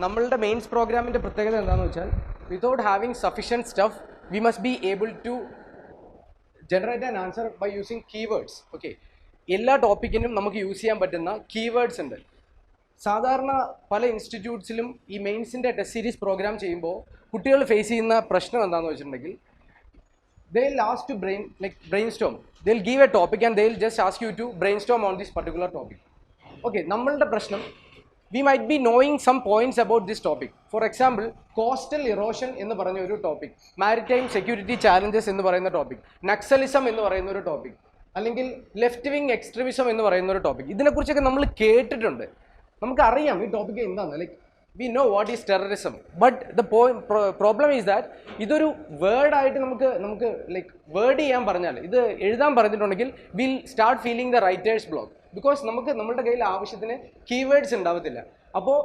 നമ്മളുടെ മെയിൻസ് പ്രോഗ്രാമിൻ്റെ പ്രത്യേകത എന്താണെന്ന് വെച്ചാൽ without having sufficient stuff we must be able to generate an answer by using keywords. Okay, എല്ലാ ടോപ്പിക്കിനും നമുക്ക് യൂസ് ചെയ്യാൻ പറ്റുന്ന കീവേഡ്സ് ഉണ്ട്. സാധാരണ പല ഇൻസ്റ്റിറ്റ്യൂട്ട്സിലും ഈ മെയിൻസിൻ്റെ ടെസ്റ്റ് സീരീസ് പ്രോഗ്രാം ചെയ്യുമ്പോൾ കുട്ടികൾ ഫേസ് ചെയ്യുന്ന പ്രശ്നം എന്താണെന്ന് വെച്ചിട്ടുണ്ടെങ്കിൽ they'll ask to brainstorm. They'll give a topic and they'll just ask you to brainstorm on this particular topic. Okay, നമ്മളുടെ പ്രശ്നം we might be knowing some points about this topic. For example, coastal erosion എന്ന് പറയുന്ന ഒരു topic, maritime security challenges എന്ന് പറയുന്ന topic, Naxalism എന്ന് പറയുന്ന ഒരു ടോപ്പിക്, അല്ലെങ്കിൽ ലെഫ്റ്റ് വിങ് എക്സ്ട്രീമിസം എന്ന് പറയുന്ന ഒരു ടോപ്പിക്. ഇതിനെക്കുറിച്ചൊക്കെ നമ്മൾ കേട്ടിട്ടുണ്ട്, നമുക്കറിയാം ഈ ടോപ്പിക് എന്താണെന്ന്. Like we know what is terrorism, but the problem is that ഇതൊരു വേർഡായിട്ട് നമുക്ക് ലൈക്ക് വേർഡ് ചെയ്യാൻ പറഞ്ഞാൽ, ഇത് എഴുതാൻ പറഞ്ഞിട്ടുണ്ടെങ്കിൽ will start feeling the writers block. Because നമ്മുടെ കയ്യിൽ ആവശ്യത്തിന് കീവേഡ്സ് ഉണ്ടാവത്തില്ല. അപ്പോൾ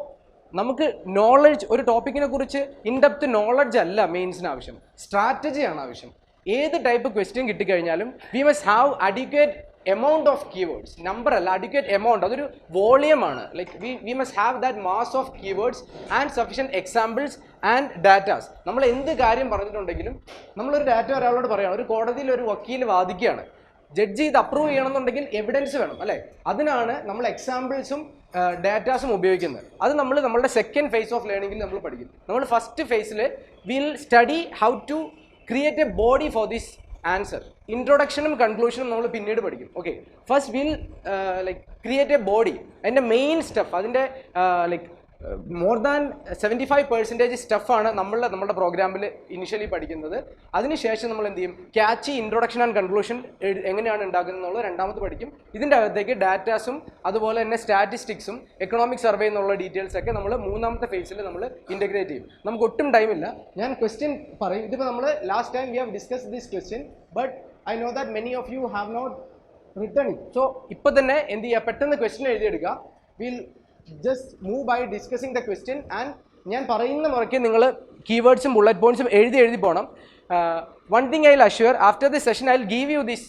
നമുക്ക് നോളജ്, ഒരു ടോപ്പിക്കിനെ കുറിച്ച് ഇൻഡെപ്ത് നോളജ് അല്ല മെയിൻസിന് ആവശ്യം, സ്ട്രാറ്റജിയാണ് ആവശ്യം. ഏത് ടൈപ്പ് ക്വസ്റ്റ്യൻ കിട്ടിക്കഴിഞ്ഞാലും we must have adequate amount of keywords, number അല്ല, adequate amount, അതൊരു വോളിയം ആണ്. Like we must have that mass of keywords and sufficient examples and datas. നമ്മൾ എന്ത് കാര്യം പറഞ്ഞിട്ടുണ്ടെങ്കിലും നമ്മളൊരു ഡാറ്റ ഒരാളോട് പറയുകയാണ്, ഒരു കോടതിയിൽ ഒരു വക്കീൽ വാദിക്കുകയാണ്, ജഡ്ജി ഇത് അപ്രൂവ് ചെയ്യണമെന്നുണ്ടെങ്കിൽ എവിഡൻസ് വേണം അല്ലേ? അതിനാണ് നമ്മൾ എക്സാമ്പിൾസും ഡാറ്റാസും ഉപയോഗിക്കുന്നത്. അത് നമ്മളുടെ സെക്കൻഡ് ഫേസ് ഓഫ് ലേണിംഗിൽ നമ്മൾ പഠിക്കും. നമ്മൾ ഫസ്റ്റ് ഫേസിൽ will study how to create a body for this answer. ഇൻട്രൊഡക്ഷനും കൺക്ലൂഷനും നമ്മൾ പിന്നീട് പഠിക്കും. Okay, first will like create a body. അതിൻ്റെ മെയിൻ സ്റ്റഫ്, അതിൻ്റെ ലൈക്ക് മോർ ദാൻ 75% സ്റ്റഫാണ് നമ്മുടെ പ്രോഗ്രാമിൽ ഇനിഷ്യലി പഠിക്കുന്നത്. അതിനുശേഷം നമ്മൾ എന്ത് ചെയ്യും, ക്യാച്ചി ഇൻട്രൊഡക്ഷൻ ആൻഡ് കൺക്ലൂഷൻ എങ്ങനെയാണ് ഉണ്ടാക്കുന്നത് എന്നുള്ളത് രണ്ടാമത് പഠിക്കും. ഇതിൻ്റെ അകത്തേക്ക് ഡാറ്റാസും അതുപോലെ തന്നെ സ്റ്റാറ്റിസ്റ്റിക്സും എക്കണോമിക് സർവേ എന്നുള്ള ഡീറ്റെയിൽസ് ഒക്കെ നമ്മൾ മൂന്നാമത്തെ ഫേസിൽ നമ്മൾ ഇൻറ്റഗ്രേറ്റ് ചെയ്യും. നമുക്ക് ഒട്ടും ടൈമില്ല, ഞാൻ ക്വസ്റ്റ്യൻ പറയും. ഇതിപ്പോൾ നമ്മൾ last time we have discuss this question, but I know that many of you have not written it. So ഇപ്പോൾ തന്നെ എന്ത് ചെയ്യുക, പെട്ടെന്ന് ക്വസ്റ്റ്യൻ എഴുതിയെടുക്കുക. Will just move by discussing the question and ഞാൻ പറയുന്ന മുറയ്ക്ക് നിങ്ങൾ കീവേഡ്സും ബുള്ളറ്റ് പോയിന്റ്സും എഴുതി പോകണം. One thing I will assure, after this session I will give you this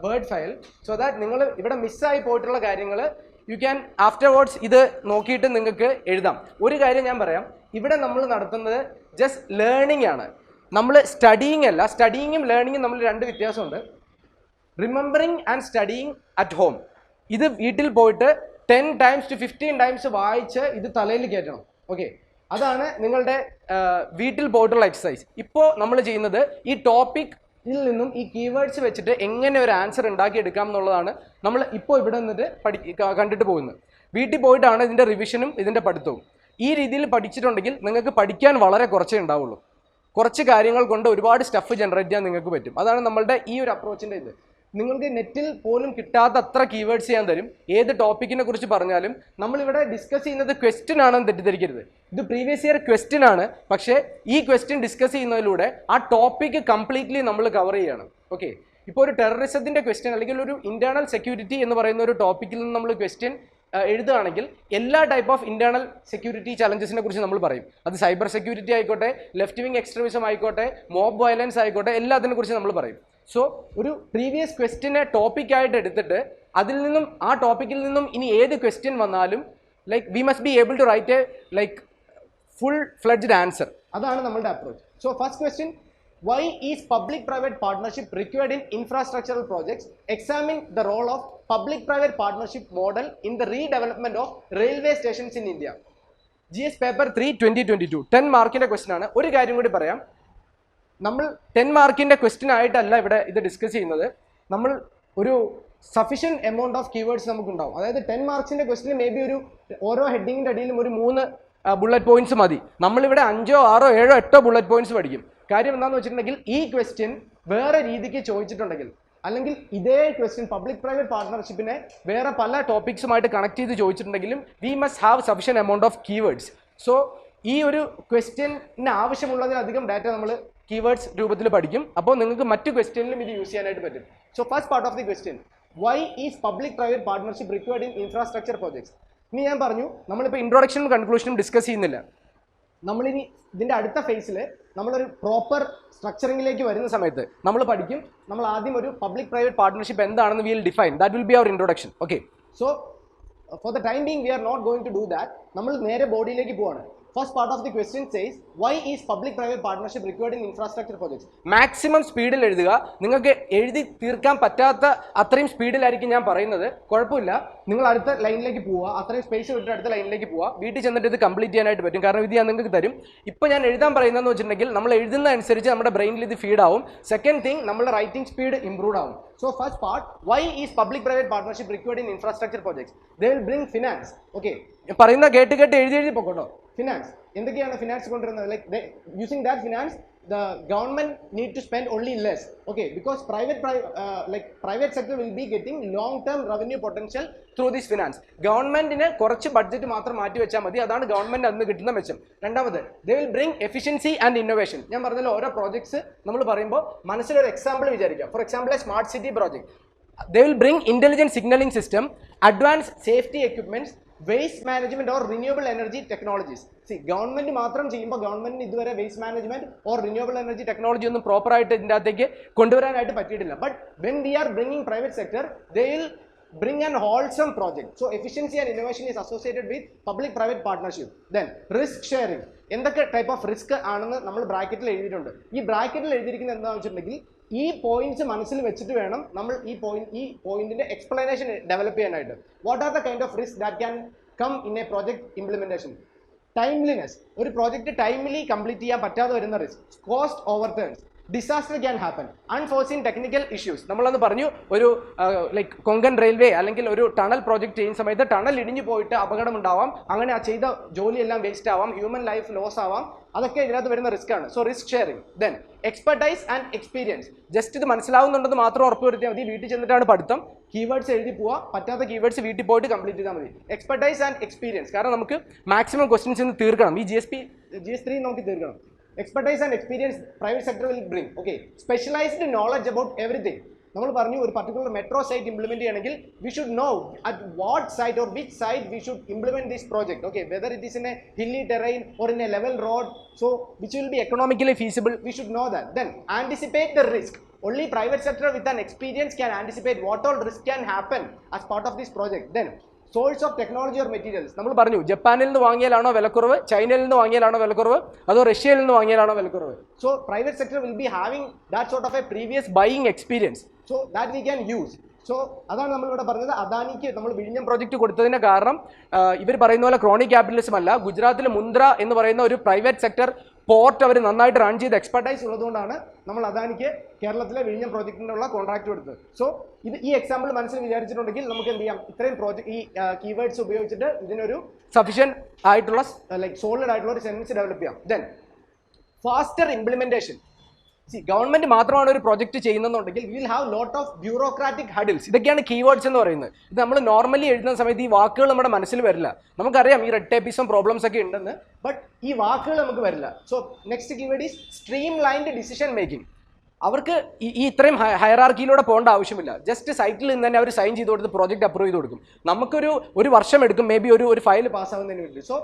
word file so that നിങ്ങൾ ഇവിടെ മിസ്സായി പോയിട്ടുള്ള കാര്യങ്ങൾ യു ക്യാൻ ആഫ്റ്റർവേർഡ്സ് ഇത് നോക്കിയിട്ട് നിങ്ങൾക്ക് എഴുതാം. ഒരു കാര്യം ഞാൻ പറയാം, ഇവിടെ നമ്മൾ നടത്തുന്നത് ജസ്റ്റ് ലേണിംഗ് ആണ്, നമ്മൾ സ്റ്റഡിയിങ് അല്ല. സ്റ്റഡിയിങ്ങും ലേണിങ്ങും തമ്മിൽ രണ്ട് വ്യത്യാസമുണ്ട്. Remembering and studying at home, ഇത് വീട്ടിൽ പോയിട്ട് 10 times to 15 times വായിച്ച് ഇത് തലയിൽ കയറ്റണം. ഓക്കെ, അതാണ് നിങ്ങളുടെ വീട്ടിൽ പോയിട്ടുള്ള എക്സസൈസ്. ഇപ്പോൾ നമ്മൾ ചെയ്യുന്നത് ഈ ടോപ്പിക്കിൽ നിന്നും ഈ കീവേഡ്സ് വെച്ചിട്ട് എങ്ങനെ ഒരു ആൻസർ ഉണ്ടാക്കിയെടുക്കാം എന്നുള്ളതാണ് നമ്മൾ ഇപ്പോൾ ഇവിടെ നിന്നിട്ട് കണ്ടിട്ട് പോകുന്നത്. വീട്ടിൽ പോയിട്ടാണ് ഇതിൻ്റെ റിവിഷനും ഇതിൻ്റെ പഠിത്തവും. ഈ രീതിയിൽ പഠിച്ചിട്ടുണ്ടെങ്കിൽ നിങ്ങൾക്ക് പഠിക്കാൻ വളരെ കുറച്ചേ ഉണ്ടാവുള്ളൂ. കുറച്ച് കാര്യങ്ങൾ കൊണ്ട് ഒരുപാട് സ്റ്റഫ് ജനറേറ്റ് ചെയ്യാൻ നിങ്ങൾക്ക് പറ്റും. അതാണ് നമ്മളുടെ ഈ ഒരു അപ്രോച്ചിൻ്റെ ഇത്. നിങ്ങൾക്ക് നെറ്റിൽ പോലും കിട്ടാത്ത അത്ര കീവേഡ്സ് ചെയ്യാൻ തരും. ഏത് ടോപ്പിക്കിനെ കുറിച്ച് പറഞ്ഞാലും നമ്മളിവിടെ ഡിസ്കസ് ചെയ്യുന്നത് ക്വസ്റ്റ്യൻ ആണെന്ന് തെറ്റിദ്ധരിക്കരുത്. ഇത് പ്രീവിയസ് ഇയർ ക്വസ്റ്റ്യൻ ആണ്, പക്ഷേ ഈ ക്വസ്റ്റ്യൻ ഡിസ്കസ് ചെയ്യുന്നതിലൂടെ ആ ടോപ്പിക്ക് കംപ്ലീറ്റ്ലി നമ്മൾ കവർ ചെയ്യണം. ഓക്കെ, ഇപ്പോൾ ഒരു ടെററിസത്തിൻ്റെ ക്വസ്റ്റ്യൻ അല്ലെങ്കിൽ ഒരു ഇന്റേണൽ സെക്യൂരിറ്റി എന്ന് പറയുന്ന ഒരു ടോപ്പിക്കിൽ നിന്ന് നമ്മൾ ക്വസ്റ്റ്യൻ എഴുതുകയാണെങ്കിൽ എല്ലാ ടൈപ്പ് ഓഫ് ഇന്റേണൽ സെക്യൂരിറ്റി ചലഞ്ചസിനെ കുറിച്ച് നമ്മൾ പറയും. അത് സൈബർ സെക്യൂരിറ്റി ആയിക്കോട്ടെ, ലെഫ്റ്റ് വിങ് എക്സ്ട്രീമിസം ആയിക്കോട്ടെ, മോബ് വയലൻസ് ആയിക്കോട്ടെ, എല്ലാത്തിനെ കുറിച്ച് നമ്മൾ പറയും. സോ ഒരു പ്രീവിയസ് ക്വസ്റ്റ്യനെ ടോപ്പിക്കായിട്ട് എടുത്തിട്ട് അതിൽ നിന്നും ആ ടോപ്പിക്കിൽ നിന്നും ഇനി ഏത് ക്വസ്റ്റ്യൻ വന്നാലും like we must be able to write a like full fledged answer. അതാണ് നമ്മളുടെ approach. So first question, why is public private partnership required in infrastructural projects? Examine the role of public private partnership model in the redevelopment of railway stations in India. GS paper 3 2022 10 മാർക്കിന്റെ question ആണ്. ഒരു കാര്യം കൂടി പറയാം, നമ്മൾ 10 മാർക്കിൻ്റെ question ആയിട്ടല്ല ഇവിടെ ഇത് ഡിസ്കസ് ചെയ്യുന്നത്. നമ്മൾ ഒരു സഫിഷ്യൻറ്റ് എമൗണ്ട് ഓഫ് കീവേഡ്സ് നമുക്കുണ്ടാവും. അതായത് 10 മാർക്സിൻ്റെ ക്വസ്റ്റ്യൻ മേ ബി ഓരോ ഹെഡിങ്ങിൻ്റെ അടിയിലും ഒരു 3 ബുള്ളറ്റ് പോയിന്റ്സ് മതി. നമ്മളിവിടെ 5, 6, 7, 8 ബുള്ളറ്റ് പോയിന്റ്സ് പഠിക്കും. കാര്യം എന്താണെന്ന് വെച്ചിട്ടുണ്ടെങ്കിൽ ഈ ക്വസ്റ്റ്യൻ വേറെ രീതിക്ക് ചോദിച്ചിട്ടുണ്ടെങ്കിൽ, അല്ലെങ്കിൽ ഇതേ ക്വസ്റ്റ്യൻ പബ്ലിക് പ്രൈവറ്റ് പാർട്ണർഷിപ്പിനെ വേറെ പല ടോപ്പിക്സുമായിട്ട് കണക്ട് ചെയ്ത് ചോദിച്ചിട്ടുണ്ടെങ്കിലും we must have sufficient amount of keywords. So ഈ ഒരു ക്വസ്റ്റ്യന് ആവശ്യമുള്ളതിലധികം ഡാറ്റ നമ്മൾ കീവേഡ്സ് രൂപത്തിൽ പഠിക്കും. അപ്പോൾ നിങ്ങൾക്ക് മറ്റു ക്വസ്റ്റ്യനിലും ഇത് യൂസ് ചെയ്യാനായിട്ട് പറ്റും. So first part of the question, why is public private partnership required in infrastructure projects? ഇനി ഞാൻ പറഞ്ഞു, നമ്മളിപ്പോൾ ഇൻട്രൊഡക്ഷനും കൺക്ലൂഷനും ഡിസ്കസ് ചെയ്യുന്നില്ല. നമ്മളിനി ഇതിൻ്റെ അടുത്ത ഫേസിൽ നമ്മളൊരു പ്രോപ്പർ സ്ട്രക്ചറിങ്ങിലേക്ക് വരുന്ന സമയത്ത് നമ്മൾ പഠിക്കും. നമ്മൾ ആദ്യം ഒരു പബ്ലിക് പ്രൈവറ്റ് പാർട്ണർഷിപ്പ് എന്താണെന്ന് will define. That will be our introduction. Okay, so for the time being we are not going to do that. നമ്മൾ നേരെ ബോഡിയിലേക്ക് പോവാണ്. First part of the question says, why is public-private partnership required in infrastructure projects? Maximum സ്പീഡിൽ എഴുതുക. നിങ്ങൾക്ക് എഴുതി തീർക്കാൻ പറ്റാത്ത അത്രയും സ്പീഡിലായിരിക്കും ഞാൻ പറയുന്നത്. കുഴപ്പമില്ല, നിങ്ങൾ അടുത്ത ലൈനിലേക്ക് പോവുക, അത്രയും സ്പേസ് വിട്ടിട്ട് അടുത്ത ലൈനിലേക്ക് പോവുക, വീട്ടിൽ ചെന്നിട്ട് ഇത് കംപ്ലീറ്റ് ചെയ്യാനായിട്ട് പറ്റും. കാരണം ഇത് ഞാൻ നിങ്ങൾക്ക് തരും. ഇപ്പോൾ ഞാൻ എഴുതാൻ പറയുന്നതെന്ന് വെച്ചിട്ടുണ്ടെങ്കിൽ നമ്മൾ എഴുതുന്ന അനുസരിച്ച് നമ്മുടെ ബ്രെയിനിൽ ഇത് ഫീഡ് ആവും. സെക്കൻഡ് തിങ്, നമ്മുടെ റൈറ്റിംഗ് സ്പീഡ് ഇംപ്രൂവ് ആവും. So first part, why is public-private partnership required in infrastructure projects? They will bring finance. Okay, പറയുന്ന കേട്ട് എഴുതി പോകട്ടോ. Finance. എന്തൊക്കെയാണ് ഫിനാൻസ് കൊണ്ടുവരുന്നത്? Like using that finance, the government need to spend only less. Okay, because private sector will be getting long-term revenue potential through this finance. ഗവൺമെന്റിന് കുറച്ച് budget മാത്രം മാറ്റി വെച്ചാൽ മതി. അതാണ് ഗവൺമെന്റ് അന്ന് കിട്ടുന്ന മെച്ചം. രണ്ടാമത്, they will bring efficiency and innovation. ഞാൻ പറഞ്ഞല്ലോ, ഓരോ പ്രോജക്ട്സ് നമ്മൾ പറയുമ്പോൾ മനസ്സിലൊരു എക്സാമ്പിൾ വിചാരിക്കാം. For example, A smart city project. They will bring intelligent signaling system, advanced safety equipments, waste management or renewable energy technologies. See, government മാത്രം ചെയ്യുമ്പോൾ ഗവൺമെന്റിന് ഇതുവരെ waste management or renewable energy technology ഒന്നും proper ആയിട്ട് ഇതിൻ്റെ അകത്തേക്ക് കൊണ്ടുവരാനായിട്ട് പറ്റിയിട്ടില്ല. But when we R bringing private sector, they will bring an wholesome project. So efficiency and innovation is associated with public private partnership. Then risk sharing. എന്തൊക്കെ type of risk ആണെന്ന് നമ്മൾ ബ്രാക്കറ്റിൽ എഴുതിയിട്ടുണ്ട്. ഈ ബ്രാക്കറ്റിൽ എഴുതിയിരിക്കുന്നത് എന്താണെന്ന് വെച്ചിട്ടുണ്ടെങ്കിൽ ഈ പോയിന്റ്സ് മനസ്സിൽ വെച്ചിട്ട് വേണം നമ്മൾ ഈ പോയിന്റിന്റെ എക്സ്പ്ലനേഷൻ ഡെവലപ്പ് ചെയ്യാനായിട്ട്. What are the kind of risk that can come in a project implementation? Timeliness, ഒരു പ്രോജക്റ്റ് ടൈംലി കംപ്ലീറ്റ് ചെയ്യാൻ പറ്റാതെ വരുന്ന risk. Cost overturns, disaster can happen, unforeseen technical issues. നമ്മളന്ന് പറഞ്ഞു, ഒരു കൊങ്കൺ റെയിൽവേ അല്ലെങ്കിൽ ഒരു ടണൽ പ്രോജക്റ്റ് ചെയ്യുന്ന സമയത്ത് ടണൽ ഇടിഞ്ഞു പോയിട്ട് അപകടം ഉണ്ടാവാം, അങ്ങനെ ആ ചെയ്ത ജോലിയെല്ലാം വേസ്റ്റ് ആവാം, ഹ്യൂമൻ ലൈഫ് ലോസ് ആവാം. അതൊക്കെ ഇതിനകത്ത് വരുന്ന റിസ്ക് ആണ്. So risk sharing. Then expertise and experience. Just ഇത് മനസ്സിലാവുന്നുണ്ടെന്ന് മാത്രം ഉറപ്പുവരുത്തിയാൽ മതി. വീട്ടിൽ ചെന്നിട്ടാണ് പഠിത്തം. കീവേഡ്സ് എഴുതി പോവുക, പറ്റാത്ത കീവേഡ്സ് വീട്ടിൽ പോയിട്ട് കംപ്ലീറ്റ് ചെയ്താൽ മതി. എക്സ്പെർട്ടൈസ് ആൻഡ് എക്സ്പീരിയൻസ്, കാരണം നമുക്ക് മാക്സിമം ക്വസ്റ്റ്യൻസ് ഇന്ന് തീർക്കണം. ഈ GS3 നമുക്ക് തീർക്കണം. Expertise and experience private sector will bring. Okay, specialized knowledge about everything. നമ്മൾ പറഞ്ഞു, ഒരു പർട്ടിക്കുലർ മെട്രോ സൈറ്റ് ഇംപ്ലിമെന്റ് ചെയ്യണമെങ്കിൽ we should know at what site or which site we should implement this project. Okay, whether it is in a hilly terrain or in a level road, so which will be economically feasible, we should know that. Then anticipate the risk. Only private sector with an experience can anticipate what all risk can happen as part of this project. Then source of technology or materials. നമ്മൾ പറഞ്ഞു, ജപ്പാനിൽ നിന്ന് വാങ്ങിയാലാണോ വിലക്കുറവ്, ചൈനയിൽ നിന്ന് വാങ്ങിയാലാണോ വിലക്കുറവ്, അതോ റഷ്യയിൽ നിന്ന് വാങ്ങിയാലാണോ വിലക്കുറവ്? So private sector will be having that sort of A previous buying experience. So that we can use. So അതാണ് നമ്മളിവിടെ പറഞ്ഞത്. അദാനിക്ക് നമ്മൾ വിഴിഞ്ഞം പ്രോജക്റ്റ് കൊടുത്തതിന് കാരണം ഇവർ പറയുന്ന പോലെ ക്രോണിക് ക്യാപിറ്റലിസം അല്ല. ഗുജറാത്തിൽ മുന്ദ്ര എന്ന് പറയുന്ന ഒരു പ്രൈവറ്റ് സെക്ടർ പോർട്ട് അവർ നന്നായിട്ട് റൺ ചെയ്ത് എക്സ്പെർട്ടൈസ് ഉള്ളതുകൊണ്ടാണ് നമ്മൾ അദാനിക്ക് കേരളത്തിലെ വിഴിഞ്ഞം പ്രോജക്റ്റിനുള്ള കോൺട്രാക്ട് കൊടുത്തത്. സോ ഈ എക്സാമ്പിൾ മനസ്സിൽ വിചാരിച്ചിട്ടുണ്ടെങ്കിൽ നമുക്ക് എന്ത് ചെയ്യാം, ഇത്രയും ഈ കീവേഡ്സ് ഉപയോഗിച്ചിട്ട് ഇതിനൊരു സഫിഷ്യന്റ് ആയിട്ടുള്ള സോളിഡ് ആയിട്ടുള്ള ഒരു സെന്റൻസ് ഡെവലപ്പ് ചെയ്യാം. Then faster implementation. ഗവൺമെന്റ് മാത്രമാണ് ഒരു പ്രോജക്റ്റ് ചെയ്യുന്നതെന്നുണ്ടെങ്കിൽ will have lot of bureaucratic hurdles. ഇതൊക്കെയാണ് കീവേഡ്സ് എന്ന് പറയുന്നത്. ഇത് നമ്മൾ നോർമലി എഴുതുന്ന സമയത്ത് ഈ വാക്കുകൾ നമ്മുടെ മനസ്സിൽ വരില്ല. നമുക്കറിയാം ഈ റെഡ് ടേപ്പിസം പ്രോബ്ലംസ് ഒക്കെ ഉണ്ടെന്ന്, ബട്ട് ഈ വാക്കുകൾ നമുക്ക് വരില്ല. So next keyword is stream lined decision making. അവർക്ക് ഈ ഇത്രയും ഹയറാർക്കിയിലൂടെ പോകേണ്ട ആവശ്യമില്ല. ജസ്റ്റ് സൈറ്റിൽ നിന്ന് തന്നെ അവർ സൈൻ ചെയ്ത് കൊടുത്ത് പ്രോജക്റ്റ് അപ്രൂവ് ചെയ്ത് കൊടുക്കും. നമുക്കൊരു വർഷം എടുക്കും മേ ബി ഒരു ഫയൽ പാസ്സാവുന്നതിന് വേണ്ടി. So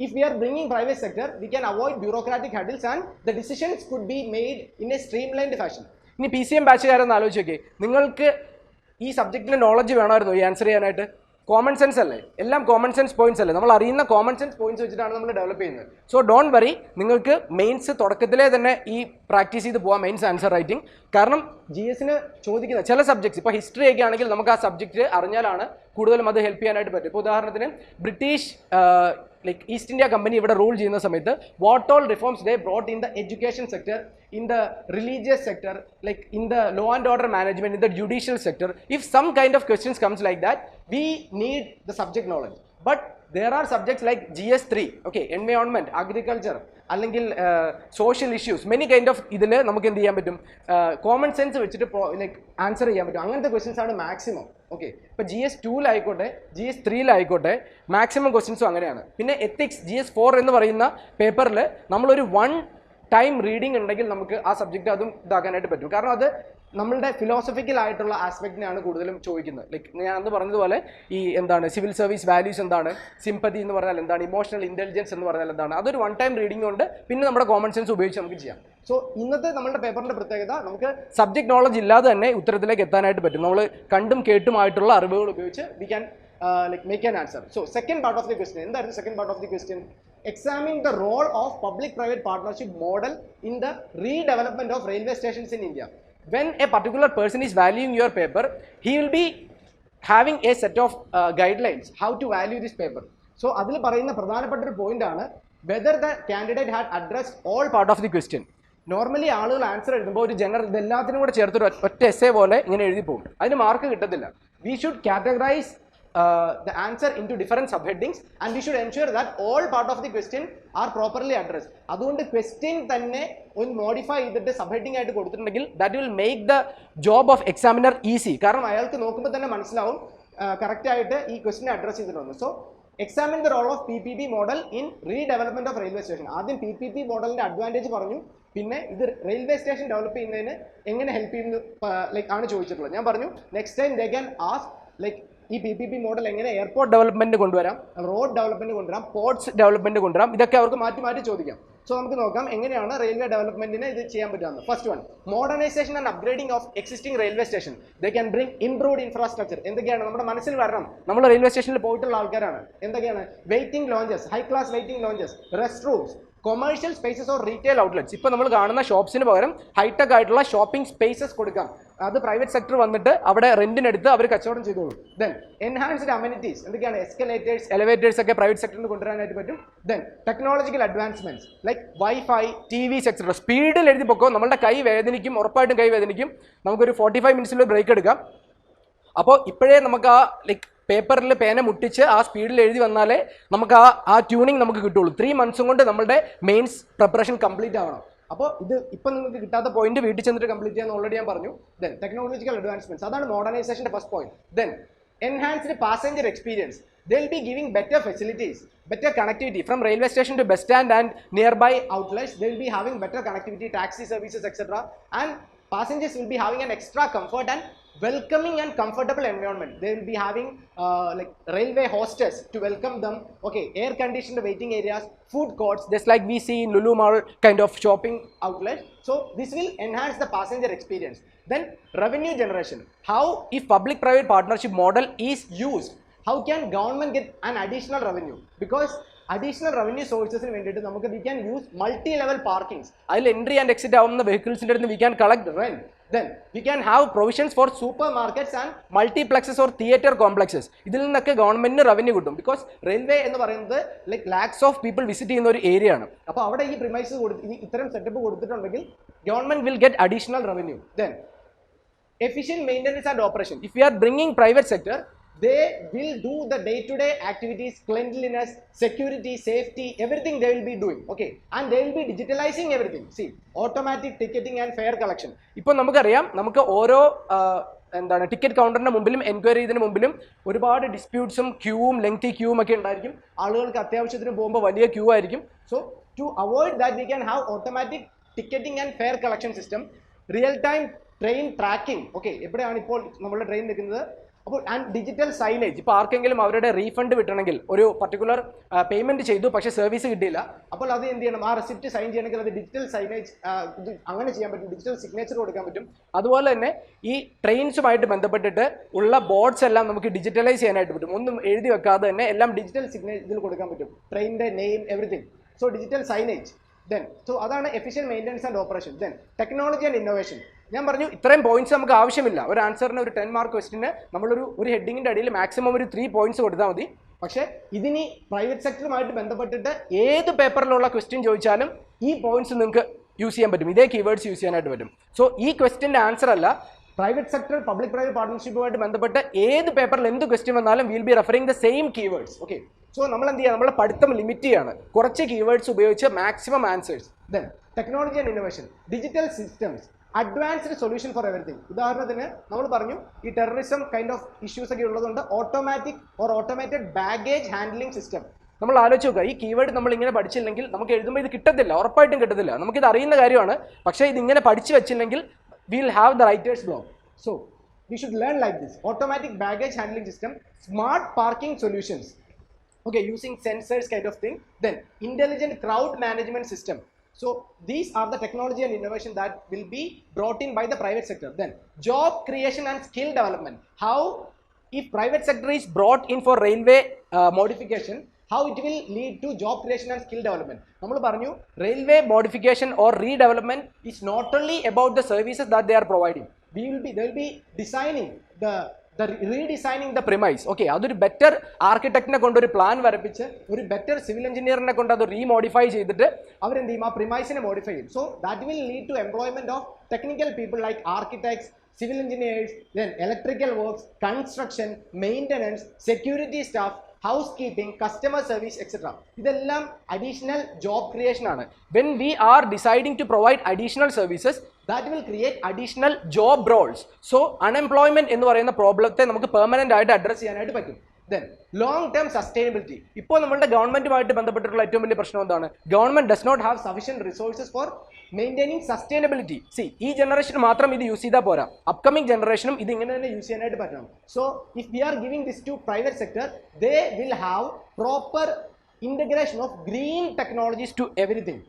if we are bringing private sector, we can avoid bureaucratic hurdles and the decisions could be made in a streamlined fashion. ഇനി PCM ബാച്ചുകാരെന്ന് ആലോചിച്ച് നോക്കി, നിങ്ങൾക്ക് ഈ സബ്ജക്റ്റിൽ നോളജ് വേണമായിരുന്നു ഈ ആൻസർ ചെയ്യാനായിട്ട്? കോമൺ സെൻസ് അല്ലേ, എല്ലാം കോമൺ സെൻസ് പോയിന്റ്സ് അല്ലേ, നമ്മൾ അറിയുന്ന കോമൺ സെൻസ് പോയിന്റ്സ് വെച്ചിട്ടാണ് നമ്മൾ ഡെവലപ്പ് ചെയ്യുന്നത്. സോ ഡോണ്ട് വറി, നിങ്ങൾക്ക് മെയിൻസ് തുടക്കത്തിലേ തന്നെ ഈ പ്രാക്ടീസ് ചെയ്ത് പോകാം മെയിൻസ് ആൻസർ റൈറ്റിംഗ്. കാരണം GSന് ചോദിക്കുന്ന ചില സബ്ജക്ട്സ്, ഇപ്പോൾ ഹിസ്റ്ററി ഒക്കെ ആണെങ്കിൽ നമുക്ക് ആ സബ്ജക്റ്റ് അറിഞ്ഞാലാണ് കൂടുതലും അത് ഹെൽപ്പ് ചെയ്യാനായിട്ട് പറ്റും. ഇപ്പോൾ ഉദാഹരണത്തിന് ബ്രിട്ടീഷ് ഈസ്റ്റ് ഇന്ത്യ കമ്പനി ഇവിടെ റൂൾ ചെയ്യുന്ന സമയത്ത് what all reforms they brought in the education sector, in the religious sector, like in the law and order management, in the judicial sector, if some kind of questions comes like that, we need the subject knowledge. But there are subjects like GS3, okay, environment, agriculture, അല്ലെങ്കിൽ social issues, many kind of ഇതിൽ നമുക്ക് എന്ത് ചെയ്യാൻ പറ്റും, common sense വെച്ചിട്ട് answer ചെയ്യാൻ പറ്റും. അങ്ങനത്തെ ക്വസ്റ്റ്യൻസ് ആണ് മാക്സിമം. ഓക്കെ, ഇപ്പോൾ GS2 GS3 മാക്സിമം ക്വസ്റ്റ്യൻസും അങ്ങനെയാണ്. പിന്നെ എത്തിക്സ് GS4 എന്ന് പറയുന്ന പേപ്പറിൽ നമ്മളൊരു 1 ടൈം റീഡിംഗ് ഉണ്ടെങ്കിൽ നമുക്ക് ആ സബ്ജക്റ്റ് അതും ഇതാക്കാനായിട്ട് പറ്റും. കാരണം അത് നമ്മളുടെ ഫിലോസഫിക്കൽ ആയിട്ടുള്ള ആസ്പെക്റ്റിനെയാണ് കൂടുതലും ചോദിക്കുന്നത്. ലൈക്ക് ഞാൻ അന്ന് പറഞ്ഞതുപോലെ ഈ എന്താണ് സിവിൽ സർവീസ് വാല്യൂസ് എന്താണ്, സിമ്പതി എന്ന് പറഞ്ഞാൽ എന്താണ്, ഇമോഷണൽ ഇൻ്റലിജൻസ് എന്ന് പറഞ്ഞാൽ എന്താണ്, അതൊരു 1 ടൈം റീഡിംഗ് കൊണ്ട് പിന്നെ നമ്മുടെ കോമൺ സെൻസ് ഉപയോഗിച്ച് നമുക്ക് ചെയ്യാം. സോ ഇന്നത്തെ നമ്മുടെ പേപ്പറിൻ്റെ പ്രത്യേകത, നമുക്ക് സബ്ജക്ട് നോളജ് ഇല്ലാതെ തന്നെ ഉത്തരത്തിലേക്ക് എത്താനായിട്ട് പറ്റും. നമ്മൾ കണ്ടും കേട്ടുമായിട്ടുള്ള അറിവുകൾ ഉപയോഗിച്ച് we can make an answer. So second part of the question എന്തായിരുന്നു? Second part of the question examine the role of public-private partnership model in the redevelopment of railway stations in India. When a particular person is valuing your paper, he will be having a set of guidelines how to value this paper. So അതിൽ പറയുന്ന പ്രധാനപ്പെട്ട ഒരു point ആണ് whether the candidate had addressed all part of the question. Normally ആളുകൾ answer എഴുതുമ്പോൾ ഒരു general ഇതെല്ലാത്തിനും കൂടെ ചേർത്തൊരു ഒറ്റ എസ്സേ പോലെ ഇങ്ങനെ എഴുതി പോകും, അതിന് മാർക്ക് കിട്ടത്തില്ല. We should categorise the answer into different subheadings and we should ensure that all part of the question are properly addressed. അതുകൊണ്ട് question തന്നെ ഒന്ന് മോഡിഫൈ ചെയ്തിട്ട് സബ്ഹെഡിങ് ആയിട്ട് കൊടുത്തിട്ടുണ്ടെങ്കിൽ that will make the job of examiner easy. കാരണം അയാൾക്ക് നോക്കുമ്പോൾ തന്നെ മനസ്സിലാവും കറക്റ്റ് ആയിട്ട് ഈ ക്വസ്റ്റിനെ അഡ്രസ് ചെയ്തിട്ടുണ്ട്. So examine the role of PPP model in redevelopment of railway station. ആദ്യം PPP മോഡലിന്റെ അഡ്വാൻറ്റേജ് പറഞ്ഞു, പിന്നെ ഇത് റെയിൽവേ സ്റ്റേഷൻ ഡെവലപ്പ് ചെയ്യുന്നതിന് എങ്ങനെ ഹെൽപ്പ് ചെയ്യുന്നു ലൈക്ക് ആണ് ചോദിച്ചിട്ടുള്ളത്. ഞാൻ പറഞ്ഞു next time they can ask like ഈ PPP മോഡൽ എങ്ങനെ എയർപോർട്ട് ഡെവലപ്മെന്റ് കൊണ്ടുവരാം, റോഡ് ഡെവലപ്മെന്റ് കൊണ്ടുവരാം, പോർട്സ് ഡെവലപ്മെന്റ് കൊണ്ടുവരാം, ഇതൊക്കെ അവർക്ക് മാറ്റി മാറ്റി ചോദിക്കാം. സോ നമുക്ക് നോക്കാം എങ്ങനെയാണ് റെയിൽവേ ഡെവലപ്മെന്റിന് ഇത് ചെയ്യാൻ പറ്റുന്നത്. First one, modernisation and upgrading of existing railway station. They can bring improved infrastructure. എന്തൊക്കെയാണ് നമ്മുടെ മനസ്സിൽ വരണം, നമ്മൾ റെയിൽവേ സ്റ്റേഷനിൽ പോയിട്ടുള്ള ആൾക്കാരാണ്. എന്തൊക്കെയാണ് waiting launches, high class waiting launches, rest rooms, commercial spaces or retail outlets. ഇപ്പോൾ നമ്മൾ കാണുന്ന ഷോപ്സിന് പകരം ഹൈടെക് ആയിട്ടുള്ള ഷോപ്പിംഗ് സ്പേസസ് കൊടുക്കാം. അത് പ്രൈവറ്റ് സെക്ടർ വന്നിട്ട് അവിടെ റെന്റിനെടുത്ത് അവർ കച്ചവടം ചെയ്തോളൂ. ദെൻ എൻഹാൻസ്ഡ് അമ്യൂണിറ്റീസ്, എന്തൊക്കെയാണ് എസ്കലേറ്റേഴ്സ്, എലിവേറ്റേഴ്സ് ഒക്കെ പ്രൈവറ്റ് സെക്ടറിൽ കൊണ്ടുവരാനായിട്ട് പറ്റും. Then technological advancements like wifi, TVs etcetera. സ്പീഡിൽ എഴുതി പൊക്കോ, നമ്മളുടെ കൈ വേദനിക്കും, ഉറപ്പായിട്ടും കൈ വേദനിക്കും. നമുക്കൊരു 45 മിനിറ്റ്സിൽ ബ്രേക്ക് എടുക്കാം. അപ്പോൾ ഇപ്പോഴേ നമുക്ക് ആ ലൈക്ക് പേപ്പറിൽ പേന മുട്ടിച്ച് ആ സ്പീഡിൽ എഴുതി വന്നാലേ നമുക്ക് ആ ട്യൂണിങ് നമുക്ക് കിട്ടുള്ളൂ. 3 months കൊണ്ട് നമ്മുടെ മെയിൻസ് പ്രിപ്പറേഷൻ കംപ്ലീറ്റ് ആവണം. അപ്പോൾ ഇത് ഇപ്പം നിങ്ങൾക്ക് കിട്ടാത്ത പോയിന്റ് വീട്ടിൽ ചെന്നിട്ട് കംപ്ലീറ്റ് ചെയ്യാൻ ഓൾറെഡി ഞാൻ പറഞ്ഞു. ദെൻ ടെക്നോളജിക്കൽ അഡ്വാൻസ്മെന്റ്സ്, അതാണ് മോഡേണൈസേഷന്റെ first point. Then enhanced passenger experience. They will be giving better facilities, better connectivity from railway station to bus stand and nearby outlets. They will be having better connectivity, taxi services, etc. And passengers will be having an extra comfort and welcoming and comfortable environment. They will be having like railway hostess to welcome them. Okay, air conditioned waiting areas, food courts, just like we see in Lulu Mall kind of shopping outlet. So this will enhance the passenger experience. Then revenue generation. How, if public private partnership model is used, how can government get an additional revenue? Because additional revenue sources വേണ്ടിയിട്ട് നമുക്ക് we can use multi-level parkings. അതിൽ entry and exit ആവുന്ന വെഹിക്കിൾസിൻ്റെ അടുത്ത് we can collect rent. Then we can have provisions for supermarkets and multiplexes or theatre complexes. ഇതിൽ നിന്നൊക്കെ ഗവൺമെന്റിന് revenue കിട്ടും. Because railway എന്ന് പറയുന്നത് like lakhs of people visit ചെയ്യുന്ന ഒരു ഏരിയ ആണ്. അപ്പോൾ അവിടെ ഈ പ്രിമൈസ് ഇത്തരം സെറ്റപ്പ് കൊടുത്തിട്ടുണ്ടെങ്കിൽ government will get additional revenue. Then efficient maintenance and operation. If we are bringing private sector, they will do the day-to-day activities, cleanliness, security, safety, everything they will be doing. Okay, and they will be digitalizing everything. See, automatic ticketing and fare collection. ഇപ്പോൾ നമുക്കറിയാം, നമുക്ക് ഓരോ എന്താണ് ticket കൗണ്ടറിന്റെ മുമ്പിലും enquiry ചെയ്തതിന് മുമ്പിലും ഒരുപാട് ഡിസ്പ്യൂട്ട്സും ക്യൂവും lengthy ക്യൂവും ഒക്കെ ഉണ്ടായിരിക്കും. ആളുകൾക്ക് അത്യാവശ്യത്തിന് പോകുമ്പോൾ വലിയ ക്യൂ ആയിരിക്കും. So to avoid that we can have automatic ticketing and fare collection system, real time train tracking. Okay, എവിടെയാണ് ഇപ്പോൾ നമ്മുടെ ട്രെയിൻ നിൽക്കുന്നത്. അപ്പോൾ ആൻഡ് ഡിജിറ്റൽ സൈനേജ്. ഇപ്പോൾ ആർക്കെങ്കിലും അവരുടെ റീഫണ്ട് കിട്ടണമെങ്കിൽ ഒരു പർട്ടിക്കുലർ പേയ്മെന്റ് ചെയ്തു പക്ഷേ സർവീസ് കിട്ടിയില്ല, അപ്പോൾ അത് എന്ത് ചെയ്യണം, ആ റെസിപ്റ്റ് സൈൻ ചെയ്യണമെങ്കിൽ അത് ഡിജിറ്റൽ സൈനേജ് അങ്ങനെ ചെയ്യാൻ പറ്റും, ഡിജിറ്റൽ സിഗ്നേച്ചർ കൊടുക്കാൻ പറ്റും. അതുപോലെ തന്നെ ഈ ട്രെയിൻസുമായിട്ട് ബന്ധപ്പെട്ടിട്ട് ഉള്ള ബോർഡ്സ് എല്ലാം നമുക്ക് ഡിജിറ്റലൈസ് ചെയ്യാനായിട്ട് പറ്റും. ഒന്നും എഴുതി വെക്കാതെ തന്നെ എല്ലാം ഡിജിറ്റൽ സിഗ്നേച്ചറിൽ കൊടുക്കാൻ പറ്റും, ട്രെയിനിന്റെ name everything. So digital signage. Then so അതാണ് efficient maintenance and operation. Then technology and innovation. ഞാൻ പറഞ്ഞു ഇത്രയും പോയിന്റ്സ് നമുക്ക് ആവശ്യമില്ല. ഒരു ആൻസറിന് ഒരു 10 മാർക്ക് ക്വസ്റ്റിന് നമ്മളൊരു ഹെഡിങ്ങിൻ്റെ അടിയിൽ മാക്സിമം ഒരു 3 പോയിന്റ്സ് കൊടുത്താൽ മതി. പക്ഷേ ഇതിനി പ്രൈവറ്റ് സെക്ടറുമായിട്ട് ബന്ധപ്പെട്ടിട്ട് ഏത് പേപ്പറിലുള്ള ക്വസ്റ്റ്യൻ ചോദിച്ചാലും ഈ പോയിന്റ്സ് നിങ്ങൾക്ക് യൂസ് ചെയ്യാൻ പറ്റും, ഇതേ കീവേഡ്സ് യൂസ് ചെയ്യാനായിട്ട് പറ്റും. സോ ഈ ക്വസ്റ്റിൻ്റെ ആൻസർ അല്ല, പ്രൈവറ്റ് സെക്ടർ പബ്ലിക് പ്രൈവറ്റ് പാർട്ണർഷിപ്പുമായിട്ട് ബന്ധപ്പെട്ട് ഏത് പേപ്പറിൽ എന്ത് ക്വസ്റ്റ്യൻ വന്നാലും will be referring the same keywords. Okay, so നമ്മൾ എന്ത് ചെയ്യുക, നമ്മുടെ പഠിത്തം ലിമിറ്റ് ചെയ്യാണ്, കുറച്ച് കീവേഡ്സ് ഉപയോഗിച്ച് maximum answers. Then technology and innovation, digital systems, advanced solution for everything. ഉദാഹരണത്തിന് നമ്മൾ പറഞ്ഞു ഈ ടെററിസം കൈൻഡ് ഓഫ് ഇഷ്യൂസ് ഒക്കെ ഉള്ളതുകൊണ്ട് automatic or automated baggage handling system. നമ്മൾ ആലോചിച്ച് നോക്കുക, ഈ കീവേഡ് നമ്മൾ ഇങ്ങനെ പഠിച്ചില്ലെങ്കിൽ നമുക്ക് എഴുതുമ്പോൾ ഇത് കിട്ടത്തില്ല, ഉറപ്പായിട്ടും കിട്ടത്തില്ല. നമുക്കിത് അറിയുന്ന കാര്യമാണ്, പക്ഷേ ഇതിങ്ങനെ പഠിച്ചു വെച്ചില്ലെങ്കിൽ we'll have the writer's block. So we should learn like this: automatic baggage handling system, smart parking solutions, okay, using sensors kind of thing. Then intelligent crowd management system. So these are the technology and innovation that will be brought in by the private sector. Then job creation and skill development. How, if private sector is brought in for railway modification, how it will lead to job creation and skill development. നമ്മൾ പറഞ്ഞു railway modification or redevelopment is not only about the services that they are providing. They will be designing the redesigning the premise. Okay, അതൊരു better ആർക്കിടെക്റ്റിനെ കൊണ്ട് ഒരു plan വരപ്പിച്ച് ഒരു better civil എഞ്ചിനീയറിനെ കൊണ്ട് അത് റീമോഡിഫൈ ചെയ്തിട്ട് അവരെന്ത് ചെയ്യും, ആ പ്രിമൈസിനെ മോഡിഫൈ ചെയ്യും. So that will lead to employment of technical people like architects, civil engineers, then electrical works, construction, maintenance, security staff, housekeeping, customer service, etc. ഇതെല്ലാം additional job creation ആണ്. When we are deciding to provide additional services, that will create additional job roles. So unemployment എന്ന് പറയുന്ന പ്രോബ്ലത്തെ നമുക്ക് permanent ആയിട്ട് address ചെയ്യാനായിട്ട് പറ്റും. Then long term sustainability. ഇപ്പോൾ നമ്മളുടെ ഗവൺമെന്റുമായിട്ട് ബന്ധപ്പെട്ടിട്ടുള്ള ഏറ്റവും വലിയ പ്രശ്നം എന്താണ്? Government does not have sufficient resources for maintaining sustainability. See, ഈ ജനറേഷൻ മാത്രം ഇത് യൂസ് ചെയ്താൽ പോരാ, അപ്കമിംഗ് ജനറേഷനും ഇത് ഇങ്ങനെ തന്നെ യൂസ് ചെയ്യാനായിട്ട് പറ്റണം. So if we are giving this to private sector, they will have proper integration of green technologies to everything.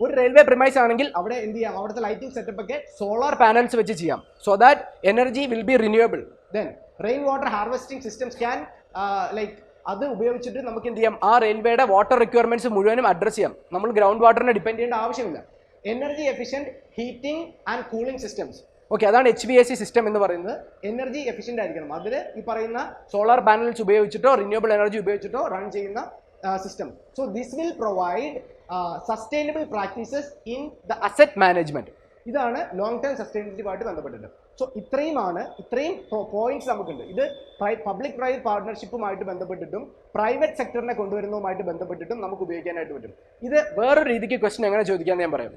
ഒരു റെയിൽവേ പ്രിമൈസ് ആണെങ്കിൽ അവിടെ എന്ത് ചെയ്യാം, അവിടുത്തെ ലൈറ്റിംഗ് സെറ്റപ്പ് ഒക്കെ സോളാർ പാനൽസ് വെച്ച് ചെയ്യാം. So that energy will be renewable. Then rain water harvesting systems can like അത് ഉപയോഗിച്ചിട്ട് നമുക്ക് എന്ത് ചെയ്യാം, ആ റെയിൽവേയുടെ വാട്ടർ റിക്വയർമെന്റ്സ് മുഴുവനും അഡ്രസ് ചെയ്യാം. നമ്മൾ ഗ്രൗണ്ട് വാട്ടറിനെ ഡിപ്പെൻഡ് ചെയ്യേണ്ട ആവശ്യമില്ല. Energy efficient heating and cooling systems. Okay, അതാണ് HVAC സിസ്റ്റം എന്ന് പറയുന്നത്. എനർജി എഫിഷ്യൻ്റ് ആയിരിക്കണം. അതിൽ ഈ പറയുന്ന സോളാർ പാനൽസ് ഉപയോഗിച്ചിട്ടോ റിന്യൂവബിൾ എനർജി ഉപയോഗിച്ചിട്ടോ റൺ ചെയ്യുന്ന system. So this will provide sustainable practices in the asset management. ഇതാണ് ലോങ് ടേം സസ്റ്റൈനബിലിറ്റിയുമായിട്ട് ബന്ധപ്പെട്ടിട്ട്. സോ ഇത്രയും പോയിന്റ്സ് നമുക്കുണ്ട്. ഇത് പബ്ലിക് പ്രൈവറ്റ് പാർട്ട്ണർഷിപ്പുമായിട്ട് ബന്ധപ്പെട്ടിട്ടും പ്രൈവറ്റ് സെക്ടറിനെ കൊണ്ടുവരുന്നതുമായിട്ട് ബന്ധപ്പെട്ടിട്ടും നമുക്ക് ഉപയോഗിക്കാനായിട്ട് പറ്റും. ഇത് വേറൊരു രീതിക്ക് ക്വസ്റ്റ്യൻ എങ്ങനെ ചോദിക്കാമെന്ന് ഞാൻ പറയാം.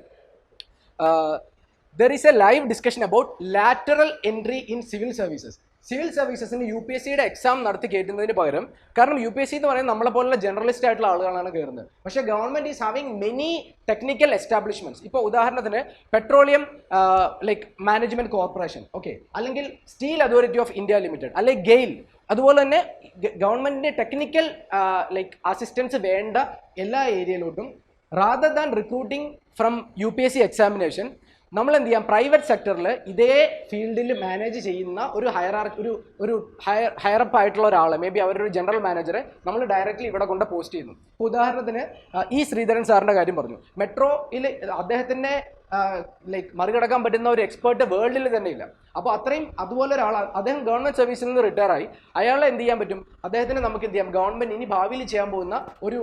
There is a live discussion about lateral entry in civil services. Civil സർവീസസിന് UPSCയുടെ എക്സാം നടത്തി കയറ്റുന്നതിന് പകരം, കാരണം UPSC എന്ന് പറയുന്നത് നമ്മളെ പോലുള്ള ജേർണലിസ്റ്റ് ആയിട്ടുള്ള ആളുകളാണ് കയറുന്നത്. പക്ഷേ government is having many technical establishments. ഇപ്പോൾ ഉദാഹരണത്തിന് petroleum like management corporation, okay, അല്ലെങ്കിൽ steel authority of India limited, അല്ലെങ്കിൽ ഗെയിൽ. അതുപോലെ തന്നെ ഗവൺമെന്റിന്റെ ടെക്നിക്കൽ ലൈക്ക് അസിസ്റ്റൻസ് വേണ്ട എല്ലാ ഏരിയയിലോട്ടും rather than recruiting from UPSC examination, നമ്മൾ എന്ത് ചെയ്യാം, പ്രൈവറ്റ് സെക്ടറിൽ ഇതേ ഫീൽഡിൽ മാനേജ് ചെയ്യുന്ന ഒരു ഹയറപ്പ് ആയിട്ടുള്ള ഒരാളെ, മേ ബി അവരൊരു ജനറൽ മാനേജറെ നമ്മൾ ഡയറക്റ്റ്ലി ഇവിടെ കൊണ്ട് പോസ്റ്റ് ചെയ്യുന്നു. ഉദാഹരണത്തിന് ഈ ശ്രീധരൻ സാറിൻ്റെ കാര്യം പറഞ്ഞു. മെട്രോയിൽ അദ്ദേഹത്തിൻ്റെ ലൈക്ക് മറികടക്കാൻ പറ്റുന്ന ഒരു എക്സ്പേർട്ട് വേൾഡിൽ തന്നെ ഇല്ല. അപ്പോൾ അതുപോലെ ഒരാൾ, അദ്ദേഹം ഗവൺമെന്റ് സർവീസിൽ നിന്ന് റിട്ടയർ ആയി. അയാളെ എന്ത് ചെയ്യാൻ പറ്റും, അദ്ദേഹത്തിന് നമുക്ക് എന്ത് ചെയ്യാം, ഗവൺമെന്റ് ഇനി ഭാവിയിൽ ചെയ്യാൻ പോകുന്ന ഒരു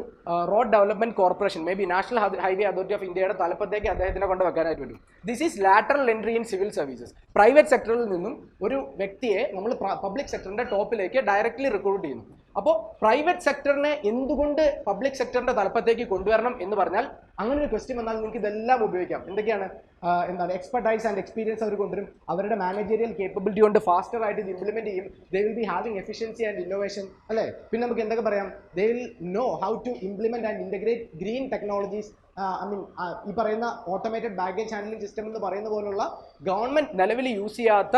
road development corporation, may be national highway authority of ഇന്ത്യയുടെ തലപ്പത്തേക്ക് അദ്ദേഹത്തിനെ കൊണ്ട് വെക്കാനായിട്ട് പറ്റും. This is lateral entry in civil services. Private സെക്ടറിൽ നിന്നും ഒരു വ്യക്തിയെ നമ്മൾ പബ്ലിക് സെക്ടറിന്റെ ടോപ്പിലേക്ക് ഡയറക്റ്റ്ലി റിക്രൂട്ട് ചെയ്യുന്നു. അപ്പോൾ പ്രൈവറ്റ് സെക്ടറിനെ എന്തുകൊണ്ട് പബ്ലിക് സെക്ടറിന്റെ തലപ്പത്തേക്ക് കൊണ്ടുവരണം എന്ന് പറഞ്ഞാൽ, അങ്ങനെ ഒരു ക്വസ്റ്റ്യൻ വന്നാൽ നിങ്ങൾക്ക് ഇതെല്ലാം ഉപയോഗിക്കാം. എന്തൊക്കെയാണ്, എക്സ്പെർട്ടൈസ് ആൻഡ് എക്സ്പീരിയൻസ് അവർ കൊണ്ടുവരും. അവരുടെ മാനേജറിയൽ കേപ്പബിലിറ്റി കൊണ്ട് ഫാസ്റ്റർ ആയിട്ട് ഇത് ഇംപ്ലിമെന്റ് ചെയ്യും. They will be having efficiency and innovation, അല്ലേ? പിന്നെ നമുക്ക് എന്തൊക്കെ പറയാം, they will know how to implement and integrate green technologies. ഈ പറയുന്ന ഓട്ടോമേറ്റഡ് ബാഗേജ് ഹാൻഡ്ലിംഗ് സിസ്റ്റം എന്ന് പറയുന്ന പോലുള്ള ഗവൺമെന്റ് നിലവിൽ യൂസ് ചെയ്യാത്ത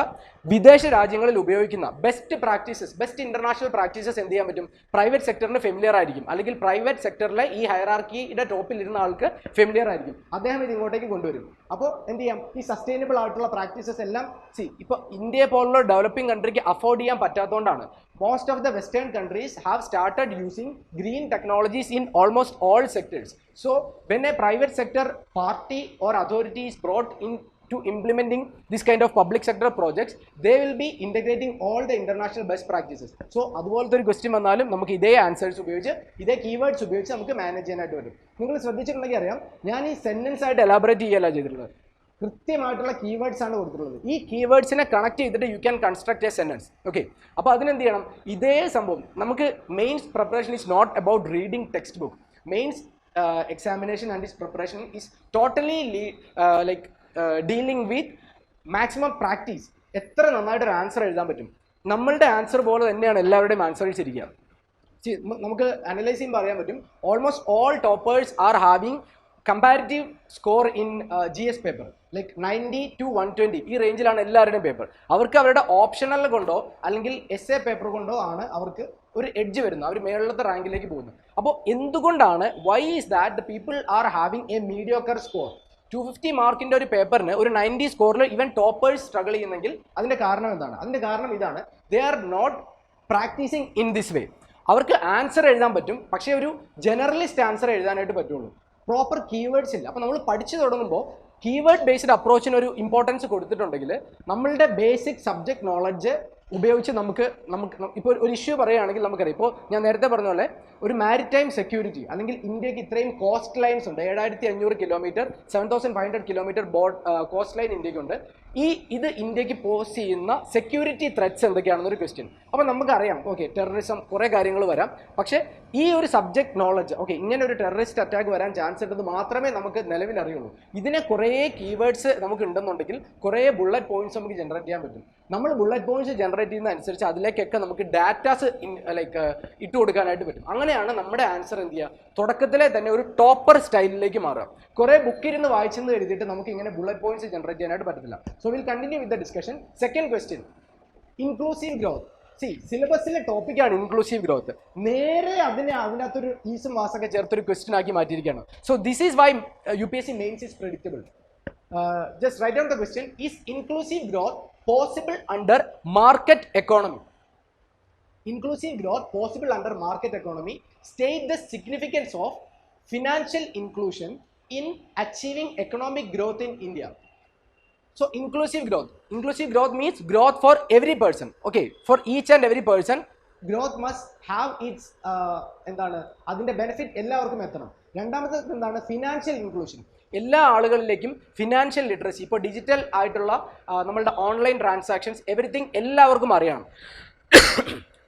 വിദേശ രാജ്യങ്ങളിൽ ഉപയോഗിക്കുന്ന best practices, best international practices എന്ത് ചെയ്യാൻ പറ്റും, പ്രൈവറ്റ് സെക്ടറിന് ഫെമിലിയർ ആയിരിക്കും. അല്ലെങ്കിൽ പ്രൈവറ്റ് സെക്ടറിലെ ഈ ഹയറാർക്കിയുടെ ടോപ്പിൽ ഇരുന്ന ആൾക്ക് ഫെമിലിയർ ആയിരിക്കും. അദ്ദേഹം ഇത് ഇങ്ങോട്ടേക്ക് കൊണ്ടുവരും. അപ്പോൾ എന്ത് ചെയ്യാം, ഈ സസ്റ്റൈനബിൾ ആയിട്ടുള്ള പ്രാക്ടീസസ് എല്ലാം ഇപ്പോൾ ഇന്ത്യയെ പോലുള്ള ഡെവലപ്പിംഗ് കൺട്രിക്ക് അഫോർഡ് ചെയ്യാൻ പറ്റാത്തതുകൊണ്ടാണ് most of the western countries have started using green technologies in almost all sectors. So when a private sector party or authority is brought in to implementing this kind of public sector projects, they will be integrating all the international best practices. So അതുപോലത്തെ ഒരു question വന്നാലും നമുക്ക് ഇതേ answers ഉപയോഗിച്ച്, ഇതേ keywords ഉപയോഗിച്ച് നമുക്ക് manage ചെയ്യാനായിട്ട് വരും. നിങ്ങൾ ശ്രദ്ധിച്ചിട്ടുണ്ടെങ്കിൽ അറിയാം, ഞാൻ ഈ സെന്റൻസ് ആയിട്ട് എലാബറേറ്റ് ചെയ്യല്ല ചെയ്തിട്ടുള്ളത്. കൃത്യമായിട്ടുള്ള കീവേഡ്സ് ആണ് കൊടുത്തിട്ടുള്ളത്. ഈ കീവേഡ്സിനെ കണക്ട് ചെയ്തിട്ട് you can construct a sentence. Okay, അപ്പോൾ അതിനെന്ത് ചെയ്യണം, ഇതേ സംഭവം നമുക്ക് mains preparation is not about reading text book. Mains examination and its preparation is totally like dealing with maximum practice. എത്ര നന്നായിട്ട് ഒരു ആൻസർ എഴുതാൻ പറ്റും, നമ്മളുടെ ആൻസർ പോലെ തന്നെയാണ് എല്ലാവരുടെയും ആൻസേഴ്സ് ഇരിക്കുക. നമുക്ക് അനലൈസ് ചെയ്യുമ്പോൾ അറിയാൻ പറ്റും, almost all toppers are having comparative score in GS paper like 90 to 120 ഈ റേഞ്ചിലാണ് എല്ലാവരുടെയും പേപ്പർ. അവർക്ക് അവരുടെ ഓപ്ഷണൽ കൊണ്ടോ അല്ലെങ്കിൽ essay പേപ്പർ കൊണ്ടോ ആണ് അവർക്ക് ഒരു എഡ്ജ് വരുന്നത്, അവർ മേളിലത്തെ റാങ്കിലേക്ക് പോകുന്നത്. അപ്പോൾ എന്തുകൊണ്ടാണ്, why is that the people are having a mediocre score? 250 മാർക്കിൻ്റെ ഒരു പേപ്പറിന് ഒരു 90 സ്കോറിൽ ഇവൻ ടോപ്പേഴ്സ് സ്ട്രഗിൾ ചെയ്യുന്നെങ്കിൽ അതിൻ്റെ കാരണം എന്താണ്? അതിൻ്റെ കാരണം ഇതാണ്, they are not practising in this way. അവർക്ക് ആൻസർ എഴുതാൻ പറ്റും, പക്ഷേ ഒരു ജനറലിസ്റ്റ് ആൻസർ എഴുതാനായിട്ട് പറ്റുള്ളൂ. പ്രോപ്പർ കീവേഡ്സ് ഇല്ല. അപ്പോൾ നമ്മൾ പഠിച്ചു തുടങ്ങുമ്പോൾ കീവേഡ് ബേസ്ഡ് അപ്രോച്ചിന് ഒരു ഇമ്പോർട്ടൻസ് കൊടുത്തിട്ടുണ്ടെങ്കിൽ നമ്മളുടെ ബേസിക് സബ്ജക്ട് നോളജ് ഉപയോഗിച്ച് നമുക്ക് ഇപ്പോൾ ഒരു ഇഷ്യൂ പറയുകയാണെങ്കിൽ നമുക്കറിയാം. ഇപ്പോൾ ഞാൻ നേരത്തെ പറഞ്ഞ പോലെ ഒരു മാരിടൈം സെക്യൂരിറ്റി, അല്ലെങ്കിൽ ഇന്ത്യക്ക് ഇത്രയും കോസ്റ്റ് ലൈൻസ് ഉണ്ട്, 7500 കിലോമീറ്റർ, 7500 കിലോമീറ്റർ കോസ്റ്റ് ലൈൻ ഇന്ത്യക്കുണ്ട്. ഇത് ഇന്ത്യക്ക് പോസ് ചെയ്യുന്ന സെക്യൂരിറ്റി ത്രെറ്റ്സ് എന്തൊക്കെയാണെന്നൊരു ക്വസ്റ്റ്യൻ. അപ്പോൾ നമുക്കറിയാം, ഓക്കെ, ടെററിസം, കുറേ കാര്യങ്ങൾ വരാം, പക്ഷേ ഈ ഒരു സബ്ജക്ട് നോളജ്, ഓക്കെ, ഇങ്ങനെ ഒരു ടെററിസ്റ്റ് അറ്റാക്ക് വരാൻ ചാൻസ് ഉണ്ടെന്ന് മാത്രമേ നമുക്ക് നിലവിൽ അറിയുള്ളൂ. ഇതിനെ കുറേ കീവേഡ്സ് നമുക്ക് ഉണ്ടെന്നുണ്ടെങ്കിൽ കുറേ ബുള്ളറ്റ് പോയിന്റ്സ് നമുക്ക് ജനറേറ്റ് ചെയ്യാൻ പറ്റും. നമ്മൾ ബുള്ളറ്റ് പോയിന്റ്സ് ജനറേറ്റ് ചെയ്യുന്ന അനുസരിച്ച് അതിലേക്കൊക്കെ നമുക്ക് ഡാറ്റാസ് ഇട്ട് കൊടുക്കാനായിട്ട് പറ്റും. അങ്ങനെയാണ് നമ്മുടെ ആൻസർ എന്ത് ചെയ്യുക, തുടക്കത്തിലെ തന്നെ ഒരു ടോപ്പർ സ്റ്റൈലിലേക്ക് മാറുക. കുറേ ബുക്കിരുന്ന് വായിച്ചെന്ന് എഴുതിയിട്ട് നമുക്ക് ഇങ്ങനെ ബുള്ളറ്റ് പോയിന്റ്സ് ജനറേറ്റ് ചെയ്യാനായിട്ട് പറ്റത്തില്ല. So will continue with the discussion. Second question, inclusive growth. സിലബസിലെ ടോപ്പിക്കാണ് ഇൻക്ലൂസീവ് ഗ്രോത്ത്. നേരെ അതിനകത്തൊരു ഈസും വാസൊക്കെ ചേർത്തൊരു ക്വസ്റ്റ്യൻ ആക്കി മാറ്റിയിരിക്കുകയാണ്. So this is why UPSC mains is predictable. Just write down the question. Is inclusive growth possible under market economy? Inclusive growth possible under market economy. State the significance of financial inclusion in achieving economic growth in India. So inclusive growth means growth for every person. Okay, for each and every person growth must have its അതിന്റെ benefit എല്ലാവർക്കും എത്തണം. രണ്ടാമത്തെ എന്താണ്, financial inclusion. എല്ലാ ആളുകളിലേക്കും financial literacy, ഇപ്പോൾ digital ആയിട്ടുള്ള നമ്മളുടെ online transactions everything എല്ലാവർക്കും അറിയണം.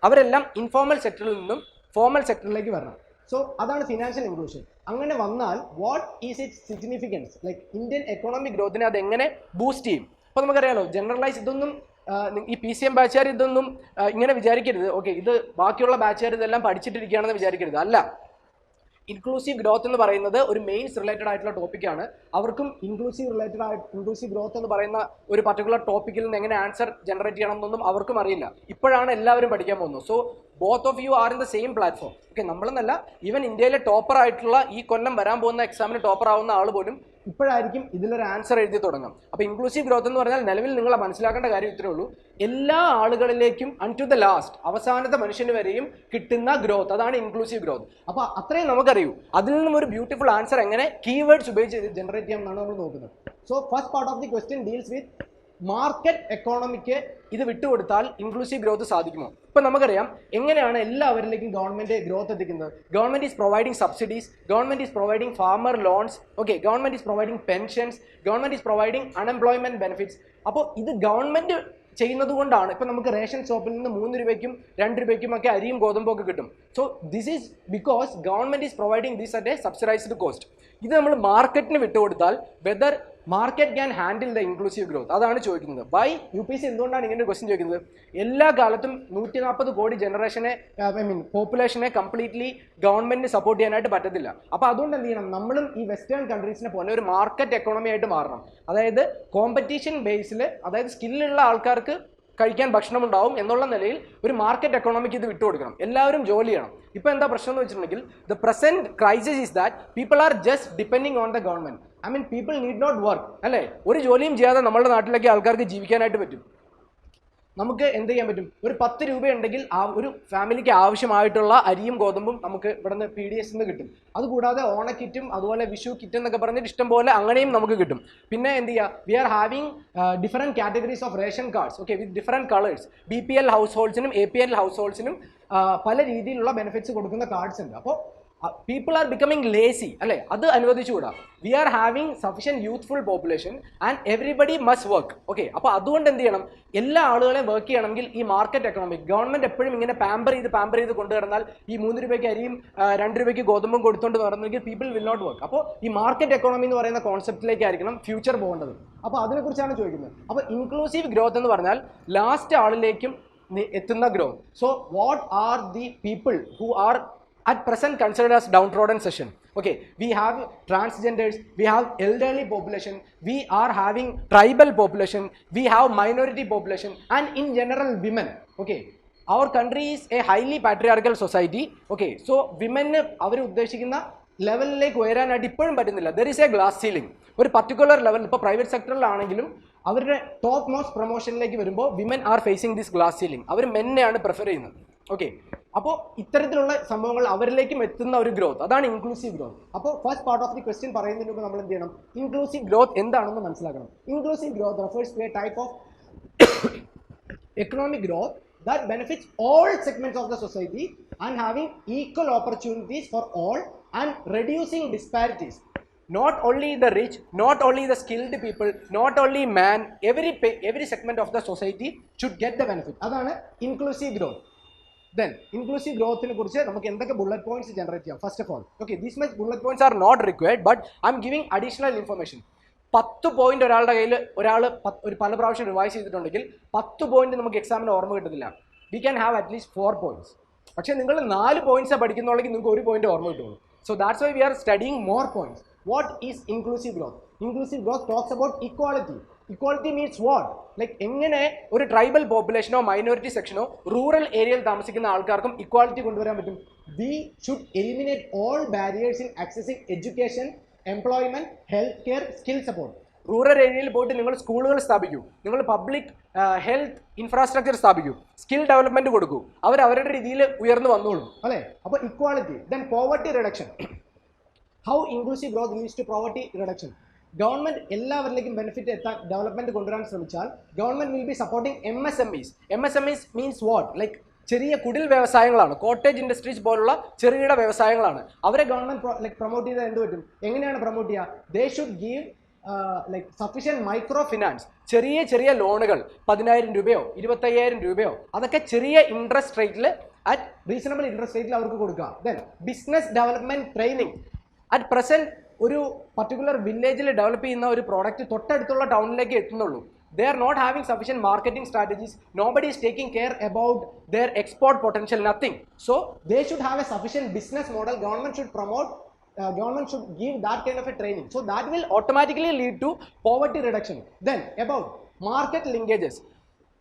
അവരെല്ലാം ഇൻഫോർമൽ സെക്ടറിൽ നിന്നും ഫോർമൽ സെക്ടറിലേക്ക് വരണം. സോ അതാണ് ഫിനാൻഷ്യൽ ഇൻക്ലൂഷൻ. അങ്ങനെ വന്നാൽ what is its significance, like Indian economic ഗ്രോത്തിനെ അതെങ്ങനെ ബൂസ്റ്റ് ചെയ്യും? അപ്പോൾ നമുക്കറിയാലോ, ജനറലൈസ് ഇതൊന്നും ഈ PCM ബാച്ചുകാർ ഇതൊന്നും ഇങ്ങനെ വിചാരിക്കരുത്, ഓക്കെ, ഇത് ബാക്കിയുള്ള ബാച്ചുകാർ ഇതെല്ലാം പഠിച്ചിട്ടിരിക്കുകയാണെന്ന് വിചാരിക്കരുത്. അല്ല, ഇൻക്ലൂസീവ് ഗ്രോത്ത് എന്ന് പറയുന്നത് ഒരു മെയിൻസ് റിലേറ്റഡ് ആയിട്ടുള്ള ടോപ്പിക്കാണ്. അവർക്കും ഇൻക്ലൂസീവ് ഗ്രോത്ത് എന്ന് പറയുന്ന ഒരു പർട്ടിക്കുലർ ടോപ്പിക്കിൽ നിന്ന് എങ്ങനെ ആൻസർ ജനറേറ്റ് ചെയ്യണം എന്നൊന്നും അവർക്കും അറിയില്ല. ഇപ്പോഴാണ് എല്ലാവരും പഠിക്കാൻ പോകുന്നത്. So both of you are in the same platform. Okay, നമ്മളെന്നല്ല, ഈവൻ ഇന്ത്യയിലെ ടോപ്പർ ആയിട്ടുള്ള ഈ കൊല്ലം വരാൻ പോകുന്ന എക്സാമിന് ടോപ്പർ ആവുന്ന ആൾ പോലും ഇപ്പോഴായിരിക്കും ഇതിലൊരു ആൻസർ എഴുതി തുടങ്ങും. അപ്പോൾ ഇൻക്ലൂസീവ് ഗ്രോത്ത് എന്ന് പറഞ്ഞാൽ നിലവിൽ നിങ്ങൾ മനസ്സിലാക്കേണ്ട കാര്യം ഇത്രേ ഉള്ളൂ, എല്ലാ ആളുകളിലേക്കും അൺ ടു ദ ലാസ്റ്റ്, അവസാനത്തെ മനുഷ്യന് വരെയും കിട്ടുന്ന ഗ്രോത്ത്, അതാണ് ഇൻക്ലൂസീവ് ഗ്രോത്ത്. അപ്പോൾ അത്രയും നമുക്കറിയൂ. അതിൽ നിന്നും ഒരു ബ്യൂട്ടിഫുൾ ആൻസർ എങ്ങനെ കീവേഡ്സ് ഉപയോഗിച്ച് ജനറേറ്റ് ചെയ്യാം എന്നാണ് നമ്മൾ നോക്കുന്നത്. So first part of the question deals with market economic ഇത് വിട്ടുകൊടുത്താൽ ഇൻക്ലൂസീവ് ഗ്രോത്ത് സാധിക്കുമോ? ഇപ്പം നമുക്കറിയാം എങ്ങനെയാണ് എല്ലാവരിലേക്കും ഗവൺമെൻറ് ഗ്രോത്ത് എത്തിക്കുന്നത്. Government is providing subsidies, government is providing farmer loans, okay, government is providing pensions, government is providing unemployment benefits. അപ്പോൾ ഇത് government ചെയ്യുന്നത് കൊണ്ടാണ് ഇപ്പം നമുക്ക് റേഷൻ ഷോപ്പിൽ നിന്ന് 3 രൂപയ്ക്കും 2 രൂപയ്ക്കും ഒക്കെ അരിയും ഗോതമ്പും ഒക്കെ കിട്ടും. So this is because government is providing this at a subsidised cost. ഇത് നമ്മൾ മാർക്കറ്റിന് വിട്ടുകൊടുത്താൽ whether market can handle the inclusive growth, അതാണ് ചോദിക്കുന്നത്. വൈ UPSC എന്തുകൊണ്ടാണ് ഇങ്ങനെ ഒരു ക്വസ്റ്റ്യൻ ചോദിക്കുന്നത്? എല്ലാ കാലത്തും 140 കോടി ജനറേഷനെ പോപ്പുലേഷനെ കംപ്ലീറ്റ്ലി ഗവൺമെന്റിന് സപ്പോർട്ട് ചെയ്യാനായിട്ട് പറ്റത്തില്ല. അപ്പോൾ അതുകൊണ്ട് എന്ത് ചെയ്യണം, നമ്മളും ഈ വെസ്റ്റേൺ കൺട്രീസിനെ പോലെ ഒരു മാർക്കറ്റ് എക്കോണമി ആയിട്ട് മാറണം. അതായത് കോമ്പറ്റീഷൻ ബേസിൽ, അതായത് സ്കില്ലുള്ള ആൾക്കാർക്ക് കഴിക്കാൻ ഭക്ഷണം ഉണ്ടാവും എന്നുള്ള നിലയിൽ ഒരു മാർക്കറ്റ് എക്കോണമിക്ക് ഇത് വിട്ടുകൊടുക്കണം. എല്ലാവരും ജോലി ചെയ്യണം. ഇപ്പോൾ എന്താ പ്രശ്നം എന്ന് വെച്ചിട്ടുണ്ടെങ്കിൽ, the present crisis is that people are just depending on the government. People need not work, അല്ലേ? ഒരു ജോലിയും ചെയ്യാതെ നമ്മുടെ നാട്ടിലേക്ക് ആൾക്കാർക്ക് ജീവിക്കാനായിട്ട് പറ്റും. നമുക്ക് എന്ത് ചെയ്യാൻ പറ്റും? ഒരു 10 രൂപ ഉണ്ടെങ്കിൽ ഒരു ഫാമിലിക്ക് ആവശ്യമായിട്ടുള്ള അരിയും ഗോതമ്പും നമുക്ക് ഇവിടുന്ന് PDS നിന്ന് കിട്ടും. അതുകൂടാതെ ഓണക്കിറ്റും അതുപോലെ വിഷു കിറ്റ് എന്നൊക്കെ പറഞ്ഞിട്ട് ഇഷ്ടം പോലെ അങ്ങനെയും നമുക്ക് കിട്ടും. പിന്നെ എന്ത് ചെയ്യുക, we are having different categories of ration cards, okay, with different colours. BPL ഹൗസ് ഹോൾഡ്സിനും APL ഹൗസ് ഹോൾഡ്സിനും പല രീതിയിലുള്ള ബെനിഫിറ്റ്സ് കൊടുക്കുന്ന കാർഡ്സ് ഉണ്ട്. അപ്പോൾ പീപ്പിൾ ആർ ബിക്കമിങ് ലേസി, അല്ലേ? അത് അനുവദിച്ചുകൂടാ. We are having sufficient youthful population and everybody must work, okay. അപ്പോൾ അതുകൊണ്ട് എന്ത് ചെയ്യണം, എല്ലാ ആളുകളെയും വർക്ക് ചെയ്യണമെങ്കിൽ ഈ മാർക്കറ്റ് എക്കണോമിക് ഗവൺമെൻറ് എപ്പോഴും ഇങ്ങനെ പാമ്പർ ചെയ്ത് കൊണ്ടുവന്നാൽ ഈ 3 രൂപയ്ക്ക് അരിയും 2 രൂപയ്ക്ക് ഗോതമ്പും കൊടുത്തുകൊണ്ട് നടന്നെങ്കിൽ പീപ്പിൾ വിൽ നോട്ട് വർക്ക്. അപ്പോൾ ഈ മാർക്കറ്റ് എക്കണോമി എന്ന് പറയുന്ന കോൺസെപ്റ്റിലേക്കായിരിക്കണം ഫ്യൂച്ചർ പോകേണ്ടത്. അപ്പോൾ അതിനെക്കുറിച്ചാണ് ചോദിക്കുന്നത്. അപ്പോൾ ഇൻക്ലൂസീവ് ഗ്രോത്ത് എന്ന് പറഞ്ഞാൽ ലാസ്റ്റ് ആളിലേക്കും എത്തുന്ന growth. So what are the people who are at present considered as downtrodden section? Okay, we have transgenders, we have elderly population, we are having tribal population, we have minority population, and in general women. Okay, our country is a highly patriarchal society. Okay, so women അവർ ഉദ്ദേശിക്കുന്ന ലെവലിലേക്ക് ഉയരാനായിട്ട് ഇപ്പോഴും പറ്റുന്നില്ല. There is a glass ceiling. ഒരു particular level, ഇപ്പോൾ private സെക്ടറിലാണെങ്കിലും അവരുടെ ടോപ്പ് മോസ്റ്റ് പ്രൊമോഷനിലേക്ക് വരുമ്പോൾ women are facing this glass ceiling. അവർ മെന്നെയാണ് പ്രിഫർ ചെയ്യുന്നത്. ഓക്കെ, അപ്പോൾ ഇത്തരത്തിലുള്ള സംഭവങ്ങൾ അവരിലേക്കും എത്തുന്ന ഒരു ഗ്രോത്ത്, അതാണ് ഇൻക്ലൂസീവ് ഗ്രോത്ത്. അപ്പോൾ first part of the question പറയുന്നതിന് മുമ്പ് നമ്മൾ എന്ത് ചെയ്യണം, ഇൻക്ലൂസീവ് ഗ്രോത്ത് എന്താണെന്ന് മനസ്സിലാക്കണം. Inclusive growth refers to a type of economic growth that benefits all segments of the society and having equal opportunities for all and reducing disparities. Not only the rich, not only the skilled people, not only man, every segment of the society should get the benefit. Adana inclusive growth. Then inclusive growth in kuറിച്ച് നമുക്ക് എന്തൊക്കെ bullet points generate ചെയ്യാം. First of all, okay, these much bullet points are not required, but I'm giving additional information. 10 point ഒരാളുടെ കയ്യിൽ ഒരു പല പ്രാവശ്യം revise ചെയ്തിട്ടുണ്ടെങ്കിൽ 10 point നമുക്ക് എക്സാമിന് ഓർമ്മ കിട്ടുന്നില്ല. V can have at least 4 points. പക്ഷേ നിങ്ങൾ 4 പോയിന്റ്സ് പഠിക്കുന്നുണ്ടെങ്കിൽ നിങ്ങൾക്ക് 1 പോയിന്റ് ഓർമ്മ കിട്ടുള്ളൂ. So that's why we are studying more points. What is inclusive growth? Inclusive growth talks about equality. Equality means what? Like എങ്ങനെ ഒരു ട്രൈബൽ പോപ്പുലേഷനോ മൈനോറിറ്റി സെക്ഷനോ റൂറൽ ഏരിയയിൽ താമസിക്കുന്ന ആൾക്കാർക്കും ഇക്വാളിറ്റി കൊണ്ടുവരാൻ പറ്റും? We should eliminate all barriers in accessing education, employment, health care, skill support. Rural ഏരിയയിൽ പോയിട്ട് നിങ്ങൾ സ്കൂളുകൾ സ്ഥാപിക്കൂ, നിങ്ങൾ പബ്ലിക് ഹെൽത്ത് ഇൻഫ്രാസ്ട്രക്ചർ സ്ഥാപിക്കൂ, സ്കിൽ ഡെവലപ്മെന്റ് കൊടുക്കൂ, അവരുടെ രീതിയിൽ ഉയർന്നു വന്നോളും അല്ലേ? അപ്പോൾ equality. Then poverty reduction. How inclusive growth leads to poverty reduction? Government എല്ലാവരിലേക്കും ബെനിഫിറ്റ് എത്താൻ ഡെവലപ്മെന്റ് കൊണ്ടുവരാൻ ശ്രമിച്ചാൽ government will be supporting MSMEs. MSMEs means what? Like ചെറിയ കുടിൽ വ്യവസായങ്ങളാണ്, കോട്ടേജ് ഇൻഡസ്ട്രീസ് പോലുള്ള ചെറുകിട വ്യവസായങ്ങളാണ്. അവരെ ഗവൺമെന്റ് പ്രൊമോട്ട് ചെയ്താൽ എന്ത് പറ്റും? എങ്ങനെയാണ് പ്രൊമോട്ട് ചെയ്യുക? They should give like sufficient micro finance, ചെറിയ ലോണുകൾ 10,000 രൂപയോ 25,000 രൂപയോ, അതൊക്കെ ചെറിയ ഇൻട്രസ്റ്റ് റേറ്റിൽ, അറ്റ് റീസണബിൾ ഇൻട്രസ്റ്റ് റേറ്റിൽ അവർക്ക് കൊടുക്കുക. Then business development training. At present ഒരു പർട്ടിക്കുലർ വില്ലേജിൽ ഡെവലപ്പ് ചെയ്യുന്ന ഒരു പ്രോഡക്റ്റ് തൊട്ടടുത്തുള്ള ടൗണിലേക്ക് എത്തുന്നുള്ളൂ. They are not having sufficient marketing strategies. Nobody is taking care about their export potential, nothing. So they should have a sufficient business model. Government should promote, government should give that kind of a training. So that will automatically lead to poverty reduction. Then about market linkages.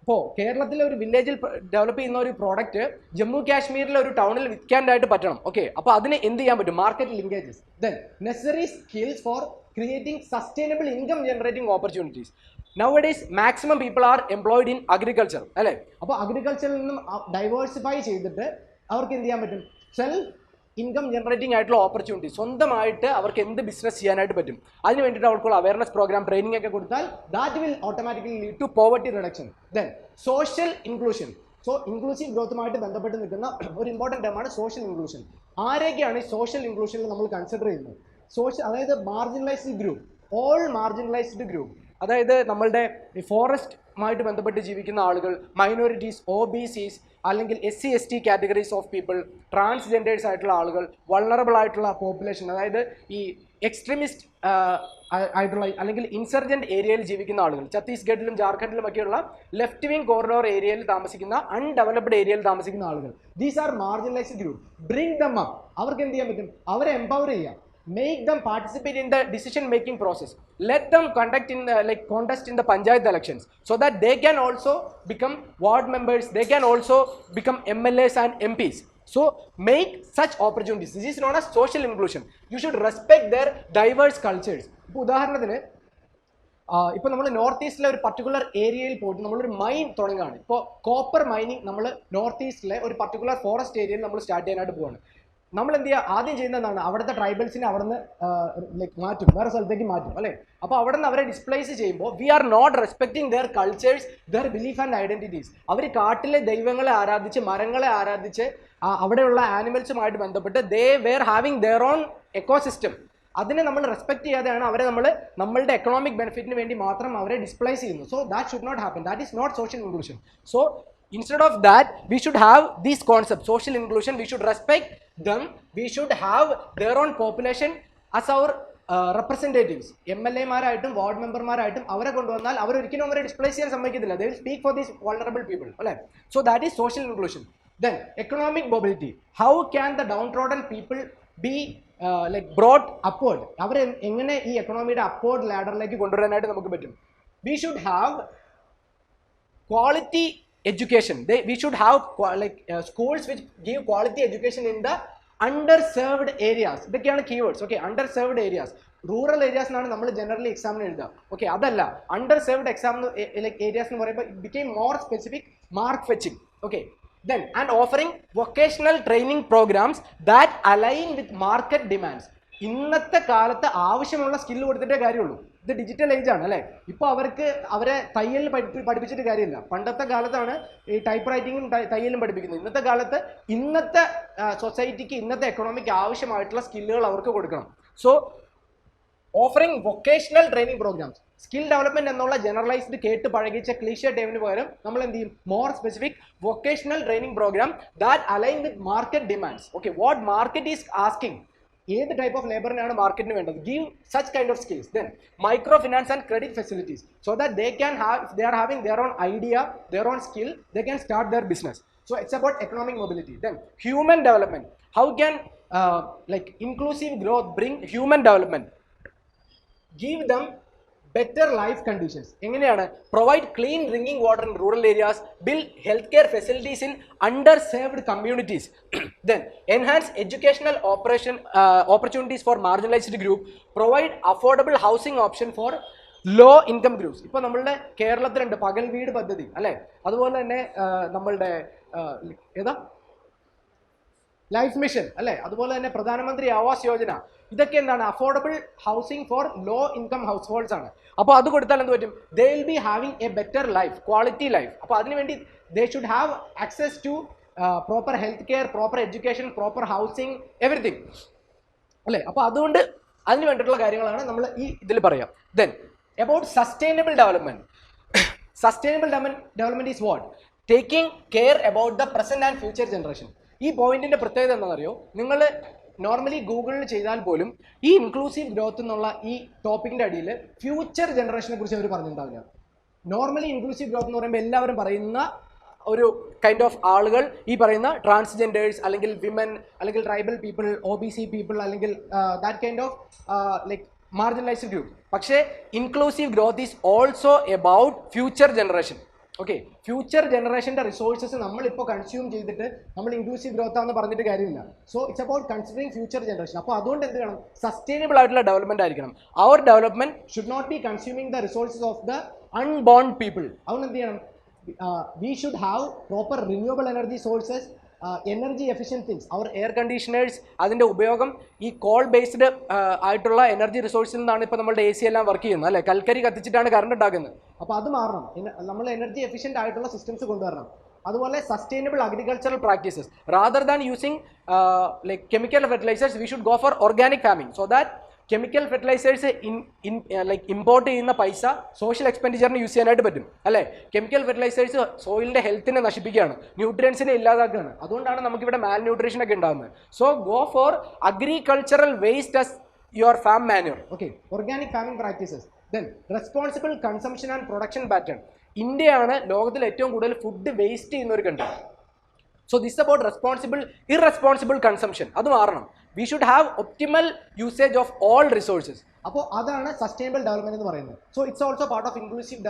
ഇപ്പോൾ കേരളത്തിലെ ഒരു വില്ലേജിൽ develop ചെയ്യുന്ന ഒരു product Jammu കാശ്മീരിലെ ഒരു ടൗണിൽ വിൽക്കാനായിട്ട് പറ്റണം. ഓക്കെ, അപ്പോൾ അതിന് എന്ത് ചെയ്യാൻ പറ്റും? Market linkages. Then necessary skills four creating sustainable income generating opportunities. Nowadays maximum people are employed in agriculture അല്ലേ? അപ്പോൾ അഗ്രികൾച്ചറിൽ നിന്നും ഡൈവേഴ്സിഫൈ ചെയ്തിട്ട് അവർക്ക് എന്ത് ചെയ്യാൻ പറ്റും? സെൽഫ് ഇൻകം ജനറേറ്റിംഗ് ആയിട്ടുള്ള ഓപ്പർച്യൂണിറ്റി, സ്വന്തമായിട്ട് അവർക്ക് എന്ത് ബിസിനസ് ചെയ്യാനായിട്ട് പറ്റും, അതിന് വേണ്ടിയിട്ട് അവർക്കുള്ള അവയർനെസ് പ്രോഗ്രാം, ട്രെയിനിങ് ഒക്കെ കൊടുത്താൽ that will automatically lead to poverty reduction. Then social inclusion. So inclusive ഗ്രോത്തുമായിട്ട് ബന്ധപ്പെട്ട് നിൽക്കുന്ന ഒരു ഇമ്പോർട്ടൻറ്റ് ടേമാണ് സോഷ്യൽ ഇൻക്ലൂഷൻ. ആരൊക്കെയാണ് ഈ സോഷ്യൽ ഇൻക്ലൂഷനിൽ നമ്മൾ കൺസിഡർ ചെയ്യുന്നത്? അതായത് marginalised group, all marginalised group, അതായത് നമ്മളുടെ ഫോറസ്റ്റുമായിട്ട് ബന്ധപ്പെട്ട് ജീവിക്കുന്ന ആളുകൾ, മൈനോറിറ്റീസ്, OBCs, അല്ലെങ്കിൽ SC/ST categories of people, transgenders ആയിട്ടുള്ള ആളുകൾ, വൾണറബിൾ ആയിട്ടുള്ള പോപ്പുലേഷൻ, അതായത് ഈ എക്സ്ട്രീമിസ്റ്റ് ആയിട്ടുള്ള അല്ലെങ്കിൽ ഇൻസർജൻറ്റ് ഏരിയയിൽ ജീവിക്കുന്ന ആളുകൾ, ഛത്തീസ്ഗഡിലും ജാർഖണ്ഡിലും ഒക്കെയുള്ള ലെഫ്റ്റ് വിങ് കോറിഡോർ ഏരിയയിൽ താമസിക്കുന്ന, അൺഡെവലപ്ഡ് ഏരിയയിൽ താമസിക്കുന്ന ആളുകൾ. These are marginalised group. Bring them up. അവർക്ക് എന്ത് ചെയ്യാൻ പറ്റും? അവരെ എംപവർ ചെയ്യാം. Make them participate in the decision making process. Let them contest in the panchayat elections so that they can also become ward members, they can also become MLAs and MPs. So make such opportunities. This is known as social inclusion. You should respect their diverse cultures. ഇപ്പോൾ ഉദാഹരണത്തിന് ഇപ്പോൾ നമ്മൾ north ഈസ്റ്റിലെ ഒരു particular ഏരിയയിൽ പോയിട്ട് നമ്മളൊരു mine തുടങ്ങുകയാണ്. ഇപ്പോൾ കോപ്പർ മൈനിങ് നമ്മൾ നോർത്ത് ഈസ്റ്റിലെ ഒരു പർട്ടിക്കുലർ ഫോറസ്റ്റ് ഏരിയയിൽ നമ്മൾ സ്റ്റാർട്ട് ചെയ്യാനായിട്ട് പോവാണ്. നമ്മൾ എന്ത് ചെയ്യുക? ആദ്യം ചെയ്യുന്നതാണ് അവിടുത്തെ ട്രൈബൽസിനെ അവിടെ നിന്ന് മാറ്റും, വേറെ സ്ഥലത്തേക്ക് മാറ്റും അല്ലേ? അപ്പോൾ അവിടെ നിന്ന് അവരെ ഡിസ്പ്ലേസ് ചെയ്യുമ്പോൾ we are not respecting their cultures, their belief and identities. അവർ കാട്ടിലെ ദൈവങ്ങളെ ആരാധിച്ച്, മരങ്ങളെ ആരാധിച്ച്, അവിടെയുള്ള ആനിമൽസുമായിട്ട് ബന്ധപ്പെട്ട് they were having their own ecosystem. അതിനെ നമ്മൾ റെസ്പെക്ട് ചെയ്യാതെയാണ് അവരെ നമ്മളുടെ എക്കണോമിക് ബെനിഫിറ്റിന് വേണ്ടി മാത്രം അവരെ ഡിസ്പ്ലേസ് ചെയ്യുന്നു. So that should not happen. That is not social inclusion. So instead of that, we should have these concepts, social inclusion. We should respect them. We should have their own population as our representatives. MLA മാരായിട്ടും ward മെമ്പർമാരായിട്ടും അവരെ കൊണ്ടുവന്നാൽ അവരൊരിക്കലും അവരെ displace ചെയ്യാൻ സമ്മതിക്കത്തില്ല. They will speak for these vulnerable people അല്ലേ? So that is social inclusion. Then economic mobility. How can the downtrodden people be brought upward? അവരെ എങ്ങനെ ഈ എക്കണോമിയുടെ അപ്വേർഡ് ലാഡറിലേക്ക് കൊണ്ടുവരാനായിട്ട് നമുക്ക് പറ്റും? We should have quality education. We should have schools which give quality education in the underserved areas. ഇതൊക്കെയാണ് keywords. Okay, underserved areas. Rural areas എന്നാണ് നമ്മൾ generally എക്സാമിന് എഴുതുക. ഓക്കെ, അതല്ല അണ്ടർസേർവ്ഡ് എക്സാം ഏരിയാസ് എന്ന് പറയുമ്പോൾ it became more specific mark fetching. Okay, Then, and offering vocational training programs that align with market demands. ഇന്നത്തെ കാലത്ത് ആവശ്യമുള്ള സ്കില്ല് കൊടുത്തിട്ടേ കാര്യമുള്ളൂ. ഇത് ഡിജിറ്റൽ ഏജ് ആണ് അല്ലേ. ഇപ്പോൾ അവരെ തയ്യൽ പഠിപ്പിച്ചിട്ട് കാര്യമില്ല. പണ്ടത്തെ കാലത്താണ് ഈ ടൈപ്പ് റൈറ്റിങ്ങും തയ്യലും പഠിപ്പിക്കുന്നത്. ഇന്നത്തെ കാലത്ത് ഇന്നത്തെ സൊസൈറ്റിക്ക് ഇന്നത്തെ എക്കണോമിക്ക് ആവശ്യമായിട്ടുള്ള സ്കില്ലുകൾ അവർക്ക് കൊടുക്കണം. So offering vocational training programs, skill development എന്നുള്ള ജനറലൈസ്ഡ് കേട്ട് പഴകിച്ച ക്ലീഷ്യ ടൈമിന് പകരം നമ്മൾ എന്ത് ചെയ്യും, more specific vocational training program that align with market demands. Okay, what market is asking, ഏത് ടൈപ്പ് ഓഫ് ലേബറിനാണ് മാർക്കറ്റിന് വേണ്ടത്, give such kind of skills. Then micro finance and credit facilities so that they can have, if they are having their own idea, their own skill, they can start their business. So it's about economic mobility. Then human development, how can like inclusive growth bring human development? Give them better life conditions. എങ്ങനെയാണ്, provide clean drinking water in rural areas, build health care facilities in underserved communities. Then enhance educational opportunities for marginalised group, provide affordable housing option for low income groups. ഇപ്പോൾ നമ്മളുടെ കേരളത്തിലുണ്ട് പകൽ വീട് പദ്ധതി അല്ലേ, അതുപോലെ തന്നെ നമ്മളുടെ ഏതാ ലൈഫ് മിഷൻ അല്ലേ, അതുപോലെ തന്നെ പ്രധാനമന്ത്രി ആവാസ് യോജന, ഇതൊക്കെ എന്താണ്, affordable housing for low income households ആണ്. അപ്പോൾ അത് കൊടുത്താൽ എന്ത് പറ്റും, they will be having a better life, quality life. അപ്പോൾ അതിനുവേണ്ടി they should have access to proper health care, proper education, proper housing, everything അല്ലേ. അപ്പോൾ അതുകൊണ്ട് അതിന് വേണ്ടിയിട്ടുള്ള കാര്യങ്ങളാണ് നമ്മൾ ഈ ഇതിൽ പറയാം. Then about sustainable development. Sustainable development is what, taking care about the present and future generation. ഈ പോയിന്റിന്റെ പ്രത്യേകത എന്താണെന്നറിയോ, നിങ്ങൾ നോർമലി ഗൂഗിളിൽ ചെയ്താൽ പോലും ഈ ഇൻക്ലൂസീവ് ഗ്രോത്ത് എന്നുള്ള ഈ ടോപ്പിക്കിന്റെ അടിയിൽ ഫ്യൂച്ചർ ജനറേഷനെ കുറിച്ച് അവർ പറഞ്ഞിട്ടുണ്ടാവില്ല. നോർമലി ഇൻക്ലൂസീവ് ഗ്രോത്ത് എന്ന് പറയുമ്പോൾ എല്ലാവരും പറയുന്ന ഒരു കൈൻഡ് ഓഫ് ആളുകൾ ഈ പറയുന്ന ട്രാൻസ്ജെൻഡേഴ്സ് അല്ലെങ്കിൽ വിമൻ അല്ലെങ്കിൽ ട്രൈബൽ പീപ്പിൾ, OBC പീപ്പിൾ അല്ലെങ്കിൽ that kind of like marginalised group. പക്ഷേ inclusive growth is also about future generation. Okay, future ജനറേഷൻ്റെ റിസോഴ്സസ് നമ്മളിപ്പോൾ കൺസ്യൂം ചെയ്തിട്ട് നമ്മൾ ഇൻക്ലൂസീവ് ഗ്രോത്ത് ആണെന്ന് പറഞ്ഞിട്ട് കാര്യമില്ല. So it's about considering future generation. അപ്പോൾ അതുകൊണ്ട് എന്ത് വേണം, സസ്റ്റൈനബിൾ ആയിട്ടുള്ള ഡെവലപ്മെന്റ് ആയിരിക്കണം. Our development should not be consuming the resources of the unborn people. അതുകൊണ്ട് എന്ത് ചെയ്യണം, we should have proper renewable energy sources, energy efficient things. Our air conditioners, അതിൻ്റെ ഉപയോഗം ഈ കോൾ ബേസ്ഡ് ആയിട്ടുള്ള എനർജി റിസോഴ്സിൽ നിന്നാണ് ഇപ്പോൾ നമ്മുടെ AC എല്ലാം വർക്ക് ചെയ്യുന്നത് അല്ലേ, കൽക്കരി കത്തിച്ചിട്ടാണ് കറണ്ട് ഉണ്ടാക്കുന്നത്. അപ്പോൾ അത് മാറണം, നമ്മൾ എനർജി എഫിഷ്യൻ്റ് ആയിട്ടുള്ള സിസ്റ്റംസ് കൊണ്ടുവരണം. അതുപോലെ sustainable agricultural practices, rather than using like chemical fertilizers we should go for organic farming. So that chemical fertilizers like import ചെയ്യുന്ന പൈസ സോഷ്യൽ എക്സ്പെൻഡിച്ചറിന് യൂസ് ചെയ്യാനായിട്ട് പറ്റും അല്ലേ. കെമിക്കൽ ഫെർട്ടിലൈസേഴ്സ് സോയിലിൻ്റെ ഹെൽത്തിനെ നശിപ്പിക്കുകയാണ്, ന്യൂട്രിയൻസിനെ ഇല്ലാതാക്കുകയാണ്. അതുകൊണ്ടാണ് നമുക്കിവിടെ മാൽ ന്യൂട്രീഷൻ ഒക്കെ ഉണ്ടാകുന്നത്. So go for agricultural waste as your farm manure. Okay, organic farming practices. Then responsible consumption and production pattern. ഇന്ത്യയാണ് ലോകത്തിൽ ഏറ്റവും കൂടുതൽ ഫുഡ് വേസ്റ്റ് ചെയ്യുന്ന ഒരു country. So this is about irresponsible consumption. അത് മാറണം. We should have optimal usage of all resources. അപ്പോൾ അതാണ് സസ്റ്റൈനബിൾ ഡെവലപ്മെന്റ് എന്ന് പറയുന്നത്. So it's also part of inclusive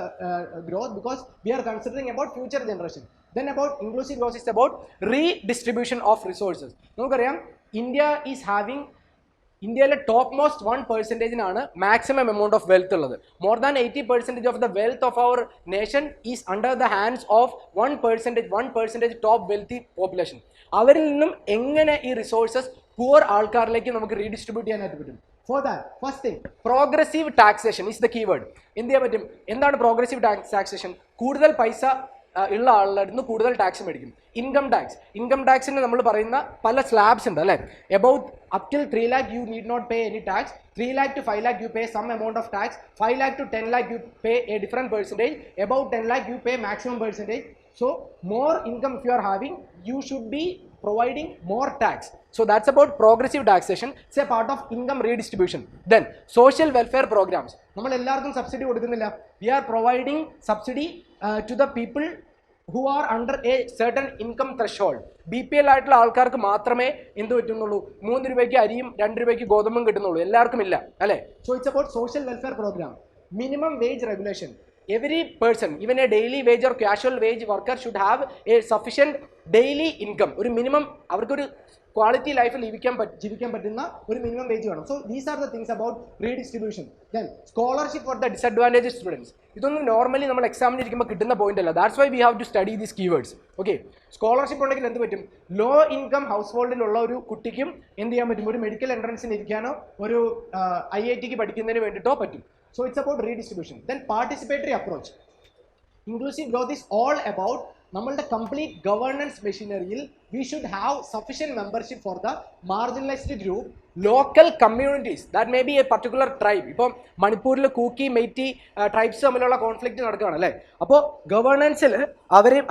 growth because we are considering about future generation. Then about inclusive growth is about redistribution of resources. നമുക്കറിയാം ഇന്ത്യയിലെ top most 1%-നാണ് maximum amount of wealth ഉള്ളത്. More than 80% of the wealth of our nation is under the hands of 1% top wealthy population. അവരിൽ നിന്നും എങ്ങനെ ഈ resources poor ആൾക്കാരിലേക്ക് നമുക്ക് റീഡിസ്ട്രിബ്യൂട്ട് ചെയ്യാനായിട്ട് പറ്റും? For that first thing, progressive taxation is the keyword. എന്ത് ചെയ്യാൻ പറ്റും? എന്താണ് പ്രോഗ്രസീവ് ടാക്സേഷൻ? കൂടുതൽ പൈസ ഉള്ള ആളുടെ അടുത്ത് കൂടുതൽ ടാക്സ് മേടിക്കും. ഇൻകം ടാക്സിന് നമ്മൾ പറയുന്ന പല സ്ലാബ്സ് ഉണ്ട് അല്ലേ. About up till 3 lakh you need not pay any tax. 3 lakh to 5 lakh you pay some amount of tax. 5 lakh to 10 lakh you pay a different percentage. About 10 lakh you pay maximum percentage. So more income if you are having, you should be providing more tax. So that's about progressive taxation. It's a part of income redistribution. Then social welfare programs. നമ്മൾ എല്ലാവർക്കും subsidy കൊടുക്കുന്നില്ല. We are providing subsidy to the people who are under a certain income threshold. BPL ആയിട്ടുള്ള ആൾക്കാർക്ക് മാത്രമേ എന്ത് പറ്റുന്നുള്ളൂ? 3 രൂപയ്ക്ക് അരിയും 2 രൂപയ്ക്ക് ഗോതമ്പും കിട്ടുന്നുള്ളൂ. എല്ലാവർക്കും ഇല്ല അല്ലേ. So it's about social welfare program. Minimum wage regulation. every person, even a daily wage or casual wage worker, should have a sufficient daily income. ഒരു മിനിമം അവർക്കൊരു ക്വാളിറ്റി ലൈഫ് ജീവിക്കാൻ പറ്റുന്ന ഒരു മിനിമം വേജ് വേണം. So these are the things about redistribution. Then scholarship for the disadvantage students. ഇതൊന്നും normally നമ്മൾ എക്സാമിന് ഇരിക്കുമ്പോൾ കിട്ടുന്ന പോയിന്റ് അല്ല. That's why we have to study these keywords. Okay, scholarship ഉണ്ടെങ്കിൽ എന്ത് പറ്റും? ലോ ഇൻകം ഹൗസ് ഹോൾഡിലുള്ള ഒരു കുട്ടിക്കും എന്ത് ചെയ്യാൻ പറ്റും? ഒരു മെഡിക്കൽ എൻട്രൻസിന് ഇരിക്കാനോ ഒരു IITക്ക് പഠിക്കുന്നതിന് വേണ്ടിയിട്ടോ പറ്റും. So it's about redistribution. Then participatory approach. Inclusive growth is all about നമ്മളുടെ complete governance machinery. We should have sufficient membership for the marginalized group, local communities. That may be a particular tribe. ഇപ്പോൾ മണിപ്പൂരിൽ കൂക്കി MeitY tribes തമ്മിലുള്ള conflict നടക്കുകയാണ് അല്ലേ? അപ്പോൾ ഗവേണൻസിൽ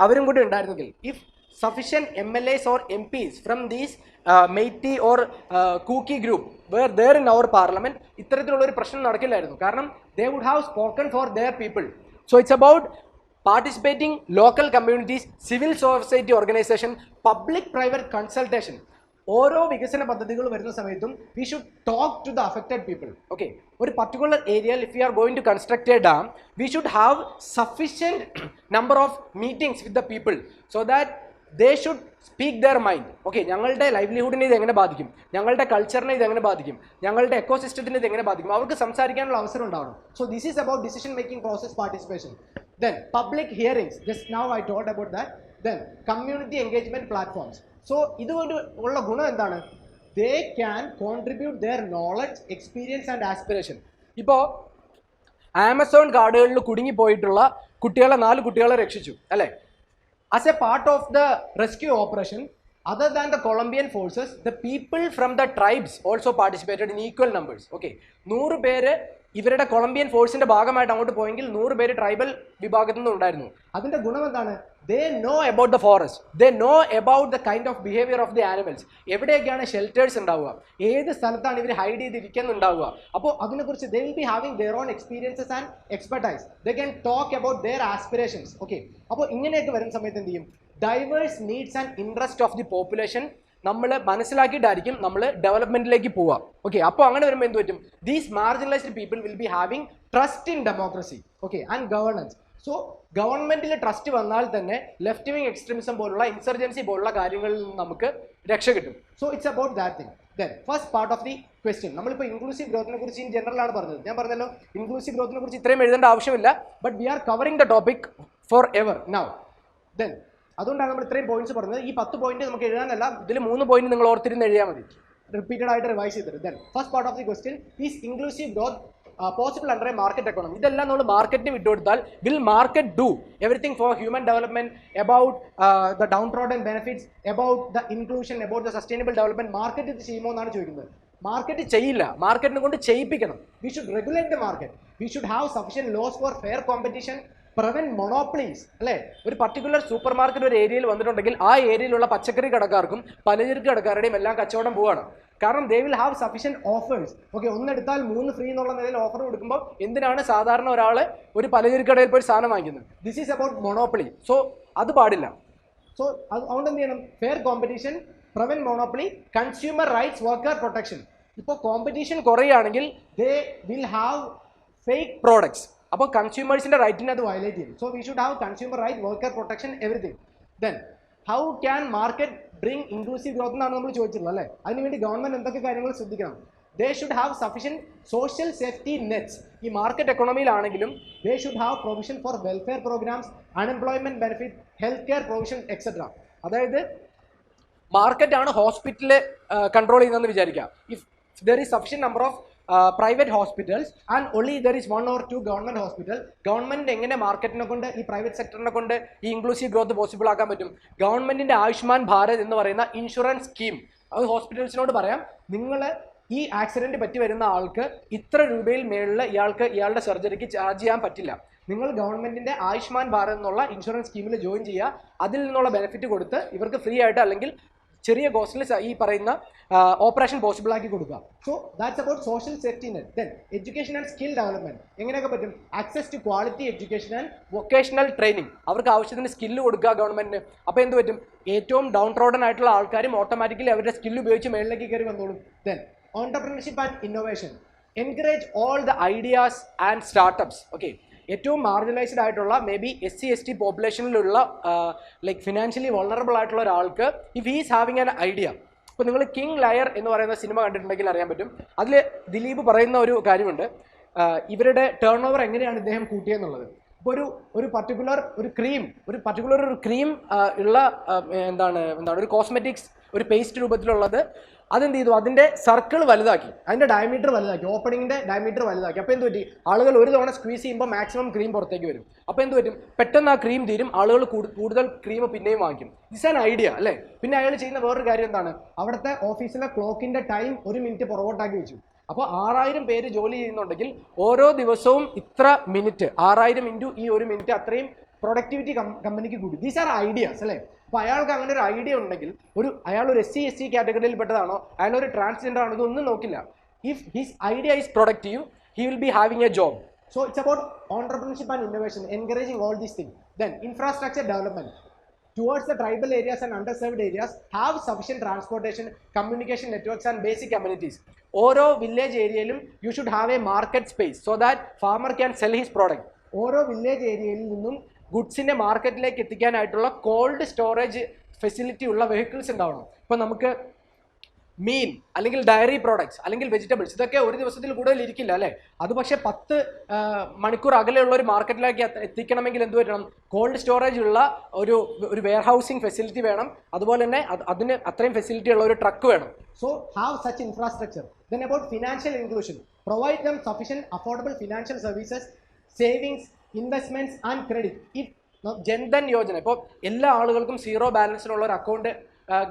അവരും കൂടി ഉണ്ടായിരുന്നെങ്കിൽ, if sufficient MLAs or MPs from these Meiti or Kuki group were there in our parliament, ഇത്തരത്തിലുള്ള ഒരു പ്രശ്നം നടക്കില്ലായിരുന്നു. കാരണം they would have spoken for their people. So it's about participating local communities, civil society organization, public private consultation. ഓരോ വികസന പദ്ധതികൾ വരുന്ന സമയത്തും we should talk to the affected people. Okay, ഒരു particular area, if we are going to construct a dam, we should have sufficient number of meetings with the people so that they should speak their mind. Okay, ഞങ്ങളുടെ ലൈവ്ലിഹുഡിനെ ഇത് എങ്ങനെ ബാധിക്കും, ഞങ്ങളുടെ കൾച്ചറിനെ ഇത് എങ്ങനെ ബാധിക്കും, ഞങ്ങളുടെ എക്കോസിസ്റ്റത്തിനെ ഇത് എങ്ങനെ ബാധിക്കും, അവർക്ക് സംസാരിക്കാനുള്ള അവസരം ഉണ്ടാവണം. So this is about decision making process participation. Then public hearings, just now I told about that. Then community engagement platforms. So ഇതുകൊണ്ട് ഉള്ള ഗുണം എന്താണ്? They can contribute their knowledge, experience and aspiration. ഇപ്പോൾ ആമസോൺ കാടുകളിൽ കുടുങ്ങിപ്പോയിട്ടുള്ള കുട്ടികളെ 4 കുട്ടികളെ രക്ഷിച്ചു അല്ലേ? As a part of the rescue operation, other than the Colombian forces, the people from the tribes also participated in equal numbers. Okay, 100 പേര് ഇവരുടെ Colombian ഫോഴ്സിന്റെ ഭാഗമായിട്ട് അങ്ങോട്ട് പോയെങ്കിൽ 100 പേര് ട്രൈബൽ വിഭാഗത്തിൽ നിന്ന് ഉണ്ടായിരുന്നു. അതിന്റെ ഗുണം എന്താണ്? They know about the forest. They know about the kind of behavior of the animals. എവിടെയൊക്കെയാണ് ഷെൽട്ടേഴ്സ് ഉണ്ടാവുക, ഏത് സ്ഥലത്താണ് ഇവർ ഹൈഡ് ചെയ്തിരിക്കുന്നുണ്ടാവുക. അപ്പോൾ അതിനെക്കുറിച്ച് they will be having their own experiences and expertise. They can talk about their aspirations. Okay, അപ്പോൾ ഇങ്ങനെയൊക്കെ വരുന്ന സമയത്ത് എന്ത് ചെയ്യും? Diverse needs and interest of the population നമ്മൾ മനസ്സിലാക്കിയിട്ടായിരിക്കും നമ്മൾ ഡെവലപ്മെന്റിലേക്ക് പോവുക. ഓക്കെ, അപ്പോൾ അങ്ങനെ വരുമ്പോൾ എന്ത് പറ്റും? These marginalised people will be having trust in democracy. Okay, and governance. So ഗവൺമെന്റിൽ ട്രസ്റ്റ് വന്നാൽ തന്നെ ലെഫ്റ്റ് വിങ് എക്സ്ട്രീമിസം പോലുള്ള ഇൻസർജൻസി പോലുള്ള കാര്യങ്ങളിൽ നിന്ന് നമുക്ക് രക്ഷ കിട്ടും. So it's about that thing. Then first part of the question, നമ്മളിപ്പോൾ ഇൻക്ലൂസീവ് ഗ്രോത്തിനെ കുറിച്ച് ഇൻ ജനറൽ ആണ് പറഞ്ഞത്. ഞാൻ പറഞ്ഞല്ലോ ഇൻക്ലൂസീവ് ഗ്രോത്തിനെ കുറിച്ച് ഇത്രയും എഴുതേണ്ട ആവശ്യമില്ല, but we are covering the topic for ever now. Then അതുകൊണ്ടാണ് നമ്മൾ ഇത്രയും പോയിന്റ്സ് പറഞ്ഞത്. ഈ 10 പോയിന്റ് നമുക്ക് എഴുതാനല്ല, ഇതിൽ 3 പോയിന്റ് നിങ്ങൾ ഓർത്തിരുന്ന് എഴുതിയാൽ മതി, റിപ്പീറ്റഡ് ആയിട്ട് റിവൈസ് ചെയ്തിട്ട്. Then first part of the question is inclusive growth possible under a market economy. ഇതെല്ലാം നമ്മൾ മാർക്കറ്റിന് വിട്ടുകൊടുത്താൽ will market do everything for human development, about the downtrodden benefits, about the inclusion, about the sustainable development. Market ഇത് ചെയ്യുമോ എന്നാണ് ചോദിക്കുന്നത്. Market ചെയ്യില്ല, മാർക്കറ്റിനെ കൊണ്ട് ചെയ്യിപ്പിക്കണം. We should regulate the market. We should have sufficient laws for fair competition, prevent monopolies. അല്ലേ? ഒരു പർട്ടിക്കുലർ സൂപ്പർ മാർക്കറ്റ് ഒരു ഏരിയയിൽ വന്നിട്ടുണ്ടെങ്കിൽ ആ ഏരിയയിലുള്ള പച്ചക്കറി കടക്കാർക്കും പലചരക്ക് കടക്കാരുടെയും എല്ലാം കച്ചവടം പോവാണ്. കാരണം they will have sufficient offers. Okay, ഒന്നെടുത്താൽ 3 ഫ്രീ എന്നുള്ള നിലയിൽ ഓഫർ കൊടുക്കുമ്പോൾ എന്തിനാണ് സാധാരണ ഒരാൾ ഒരു പലചരക്ക് കടയിൽ പോയി സാധനം വാങ്ങിക്കുന്നത്? This is about monopoly. So അത് പാടില്ല. സോ അതുകൊണ്ട് എന്ത് ചെയ്യണം? Fair competition, prevent monopoly, consumer rights, worker protection. ഇപ്പോൾ കോമ്പറ്റീഷൻ കുറയുകയാണെങ്കിൽ they will have fake products. അപ്പോൾ കൺസ്യൂമേഴ്സിന്റെ റൈറ്റിനെ അത് വയലേറ്റ് ചെയ്യും. So we should have consumer right, worker protection, everything. Then how can market bring inclusive growth എന്നാണ് നമ്മൾ ചോദിച്ചിട്ടുള്ളത് അല്ലേ? അതിനുവേണ്ടി ഗവൺമെന്റ് എന്തൊക്കെ കാര്യങ്ങൾ ശ്രദ്ധിക്കണം? They should have sufficient social safety nets. ഈ മാർക്കറ്റ് എക്കോണമിയിലാണെങ്കിലും they should have provision for welfare programmes, unemployment benefit, health care provision etcetera. അതായത് മാർക്കറ്റാണ് ഹോസ്പിറ്റല് കൺട്രോൾ ചെയ്യുന്നതെന്ന് വിചാരിക്കുക. If there is sufficient number of private hospitals and only there is 1 or 2 government hospital, government എങ്ങനെ മാർക്കറ്റിനെ കൊണ്ട് ഈ private സെക്ടറിനെ കൊണ്ട് ഈ ഇൻക്ലൂസീവ് ഗ്രോത്ത് പോസിബിൾ ആക്കാൻ പറ്റും? ഗവൺമെന്റിന്റെ ആയുഷ്മാൻ ഭാരത് എന്ന് പറയുന്ന ഇൻഷുറൻസ് സ്കീം, അത് ഹോസ്പിറ്റൽസിനോട് പറയാം, നിങ്ങൾ ഈ ആക്സിഡന്റ് പറ്റി വരുന്ന ആൾക്ക് ഇത്ര രൂപയിൽ മേളിൽ ഇയാളുടെ സർജറിക്ക് ചാർജ് ചെയ്യാൻ പറ്റില്ല. നിങ്ങൾ ഗവൺമെന്റിന്റെ ആയുഷ്മാൻ ഭാരത് എന്നുള്ള ഇൻഷുറൻസ് സ്കീമിൽ ജോയിൻ ചെയ്യുക. അതിൽ നിന്നുള്ള ബെനിഫിറ്റ് കൊടുത്ത് ഇവർക്ക് ഫ്രീ ആയിട്ട് അല്ലെങ്കിൽ ചെറിയ കോസ്റ്റിൽ ഈ പറയുന്ന ഓപ്പറേഷൻ പോസിബിൾ ആക്കി കൊടുക്കുക. So that's about social safety net. Then education and skill development. എങ്ങനെയൊക്കെ പറ്റും? Access to quality education and vocational training. അവർക്ക് ആവശ്യത്തിന് സ്കില്ല് കൊടുക്കുക ഗവൺമെന്റിന്. അപ്പോൾ എന്ത് പറ്റും? ഏറ്റവും ഡൗൺ ട്രോഡൻ ആയിട്ടുള്ള ആൾക്കാരും ഓട്ടോമാറ്റിക്കലി അവരുടെ സ്കില്ല് ഉപയോഗിച്ച് മേളിലേക്ക് കയറി വന്നോളും. Then entrepreneurship and innovation. Encourage all the ideas and startups. Okay, ഏറ്റവും മാർജിനലൈസ്ഡ് ആയിട്ടുള്ള മേ ബി SC/ST പോപ്പുലേഷനിലുള്ള ലൈക്ക് ഫിനാൻഷ്യലി വൾണറബിൾ ആയിട്ടുള്ള ഒരാൾക്ക് if he's having an idea. ഇപ്പോൾ നിങ്ങൾ കിങ് ലയർ എന്ന് പറയുന്ന സിനിമ കണ്ടിട്ടുണ്ടെങ്കിൽ അറിയാൻ പറ്റും. അതിൽ ദിലീപ് പറയുന്ന ഒരു കാര്യമുണ്ട്, ഇവരുടെ ടേൺ ഓവർ എങ്ങനെയാണ് ഇദ്ദേഹം കൂട്ടിയെന്നുള്ളത്. ഇപ്പോൾ ഒരു പർട്ടിക്കുലർ ക്രീം ഉള്ള എന്താണ് ഒരു കോസ്മെറ്റിക്സ് ഒരു പേസ്റ്റ് രൂപത്തിലുള്ളത് അതെന്ത് ചെയ്തു, അതിൻ്റെ സർക്കിൾ വലുതാക്കി, അതിൻ്റെ ഡയമീറ്റർ വലുതാക്കി, ഓപ്പണിങ്ങിൻ്റെ ഡയമീറ്റർ വലുതാക്കി. അപ്പോൾ എന്ത് പറ്റി, ആളുകൾ ഒരു തവണ സ്ക്വീസ് ചെയ്യുമ്പോൾ മാക്സിമം ക്രീം പുറത്തേക്ക് വരും. അപ്പോൾ എന്ത് പറ്റും, പെട്ടെന്ന് ആ ക്രീം തീരും, ആളുകൾ കൂടുതൽ ക്രീം പിന്നെയും വാങ്ങിക്കും. ഇറ്റ്സ് ആൻ ഐഡിയ അല്ലേ. പിന്നെ അയാൾ ചെയ്യുന്ന വേറൊരു കാര്യം എന്താണ്, അവിടുത്തെ ഓഫീസിലെ ക്ലോക്കിൻ്റെ ടൈം 1 മിനിറ്റ് പുറകോട്ടാക്കി വെച്ചു. അപ്പോൾ 6000 പേര് ജോലി ചെയ്യുന്നുണ്ടെങ്കിൽ ഓരോ ദിവസവും ഇത്ര മിനിറ്റ്, 6000 ഇൻറ്റു ഈ 1 മിനിറ്റ്, അത്രയും പ്രൊഡക്ടിവിറ്റി കമ്പനിക്ക് കൂടി. ദീസ് ആർ ഐഡിയാസ് അല്ലേ. അപ്പോൾ അയാൾക്ക് അങ്ങനെ ഒരു ഐഡിയ ഉണ്ടെങ്കിൽ അയാൾ ഒരു SC/ST കാറ്റഗറിയിൽ പെട്ടതാണോ, അയാൾ ഒരു ട്രാൻസ്ജെൻഡർ ആണോ, ഇതൊന്നും നോക്കില്ല. If his idea is productive, he will be having A job. So it's about entrepreneurship and innovation, encouraging all these things. Then infrastructure development towards the tribal areas and underserved areas, have sufficient transportation, communication networks and basic amenities. ഓരോ village ഏരിയയിലും you should have a market space so that farmer can sell his product. ഓരോ village ഏരിയയിൽ നിന്നും ഗുഡ്സിനെ മാർക്കറ്റിലേക്ക് എത്തിക്കാനായിട്ടുള്ള cold storage facility ഉള്ള vehicles ഉണ്ടാവണം. ഇപ്പം നമുക്ക് മീൻ അല്ലെങ്കിൽ ഡയറി പ്രോഡക്ട്സ് അല്ലെങ്കിൽ വെജിറ്റബിൾസ് ഇതൊക്കെ ഒരു ദിവസത്തിൽ കൂടുതൽ ഇരിക്കില്ല അല്ലേ. അത് പക്ഷേ 10 മണിക്കൂർ അകലെയുള്ള ഒരു മാർക്കറ്റിലേക്ക് എത്തിക്കണമെങ്കിൽ എന്ത് വരണം, കോൾഡ് സ്റ്റോറേജ് ഉള്ള ഒരു വെയർ ഹൗസിംഗ് ഫെസിലിറ്റി വേണം. അതുപോലെ തന്നെ അതിന് അത്രയും ഫെസിലിറ്റി ഉള്ള ഒരു ട്രക്ക് വേണം. So have such infrastructure. Then about financial inclusion, provide dum sufficient affordable financial services, savings, investments and credit. ഈ ജൻധൻ യോജന, ഇപ്പോൾ എല്ലാ ആളുകൾക്കും 0 ബാലൻസിനുള്ള ഒരു അക്കൗണ്ട്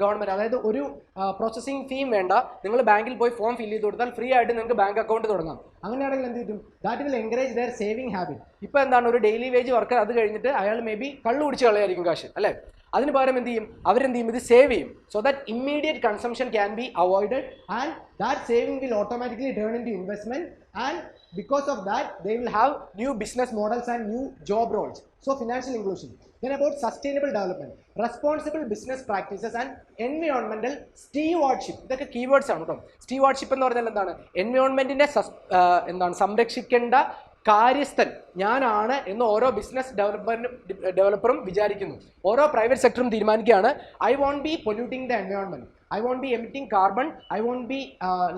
ഗവൺമെൻറ്, അതായത് ഒരു പ്രോസസ്സിംഗ് ഫീം വേണ്ട, നിങ്ങൾ ബാങ്കിൽ പോയി ഫോം ഫില്ല് ചെയ്ത് കൊടുത്താൽ ഫ്രീ ആയിട്ട് നിങ്ങൾക്ക് ബാങ്ക് അക്കൗണ്ട് തുടങ്ങാം. അങ്ങനെയാണെങ്കിൽ എന്ത് കിട്ടും, that will encourage their saving habit. ഇപ്പോൾ എന്താണ്, ഒരു ഡെയിലി വേജ് വർക്കർ അത് കഴിഞ്ഞിട്ട് അയാൾ മേ ബി കള്ളു കുടിച്ച് കളയായിരിക്കും കാശ് അല്ലേ. അതിന് പകരം എന്ത് ചെയ്യും, അവരെന്ത് ചെയ്യും, ഇത് സേവ് ചെയ്യും. So that immediate consumption can be avoided and that saving will automatically turn in to investment and because of that they will have new business models and new job roles. So financial inclusion. Then about sustainable development, responsible business practices and environmental stewardship. ഇതൊക്കെ keywords ആണ് കേട്ടോ. Stewardship എന്ന് പറഞ്ഞാൽ എന്താണ്, എൻവയോൺമെന്റിനെ സംരക്ഷിക്കേണ്ട കാര്യസ്ഥൻ ഞാനാണ് എന്ന് ഓരോ ബിസിനസ് ഡെവലപ്പറും വിചാരിക്കുന്നു. ഓരോ പ്രൈവറ്റ് സെക്ടറും തീരുമാനിക്കുകയാണ്, I won't be polluting the environment, I won't be emitting carbon, I won't be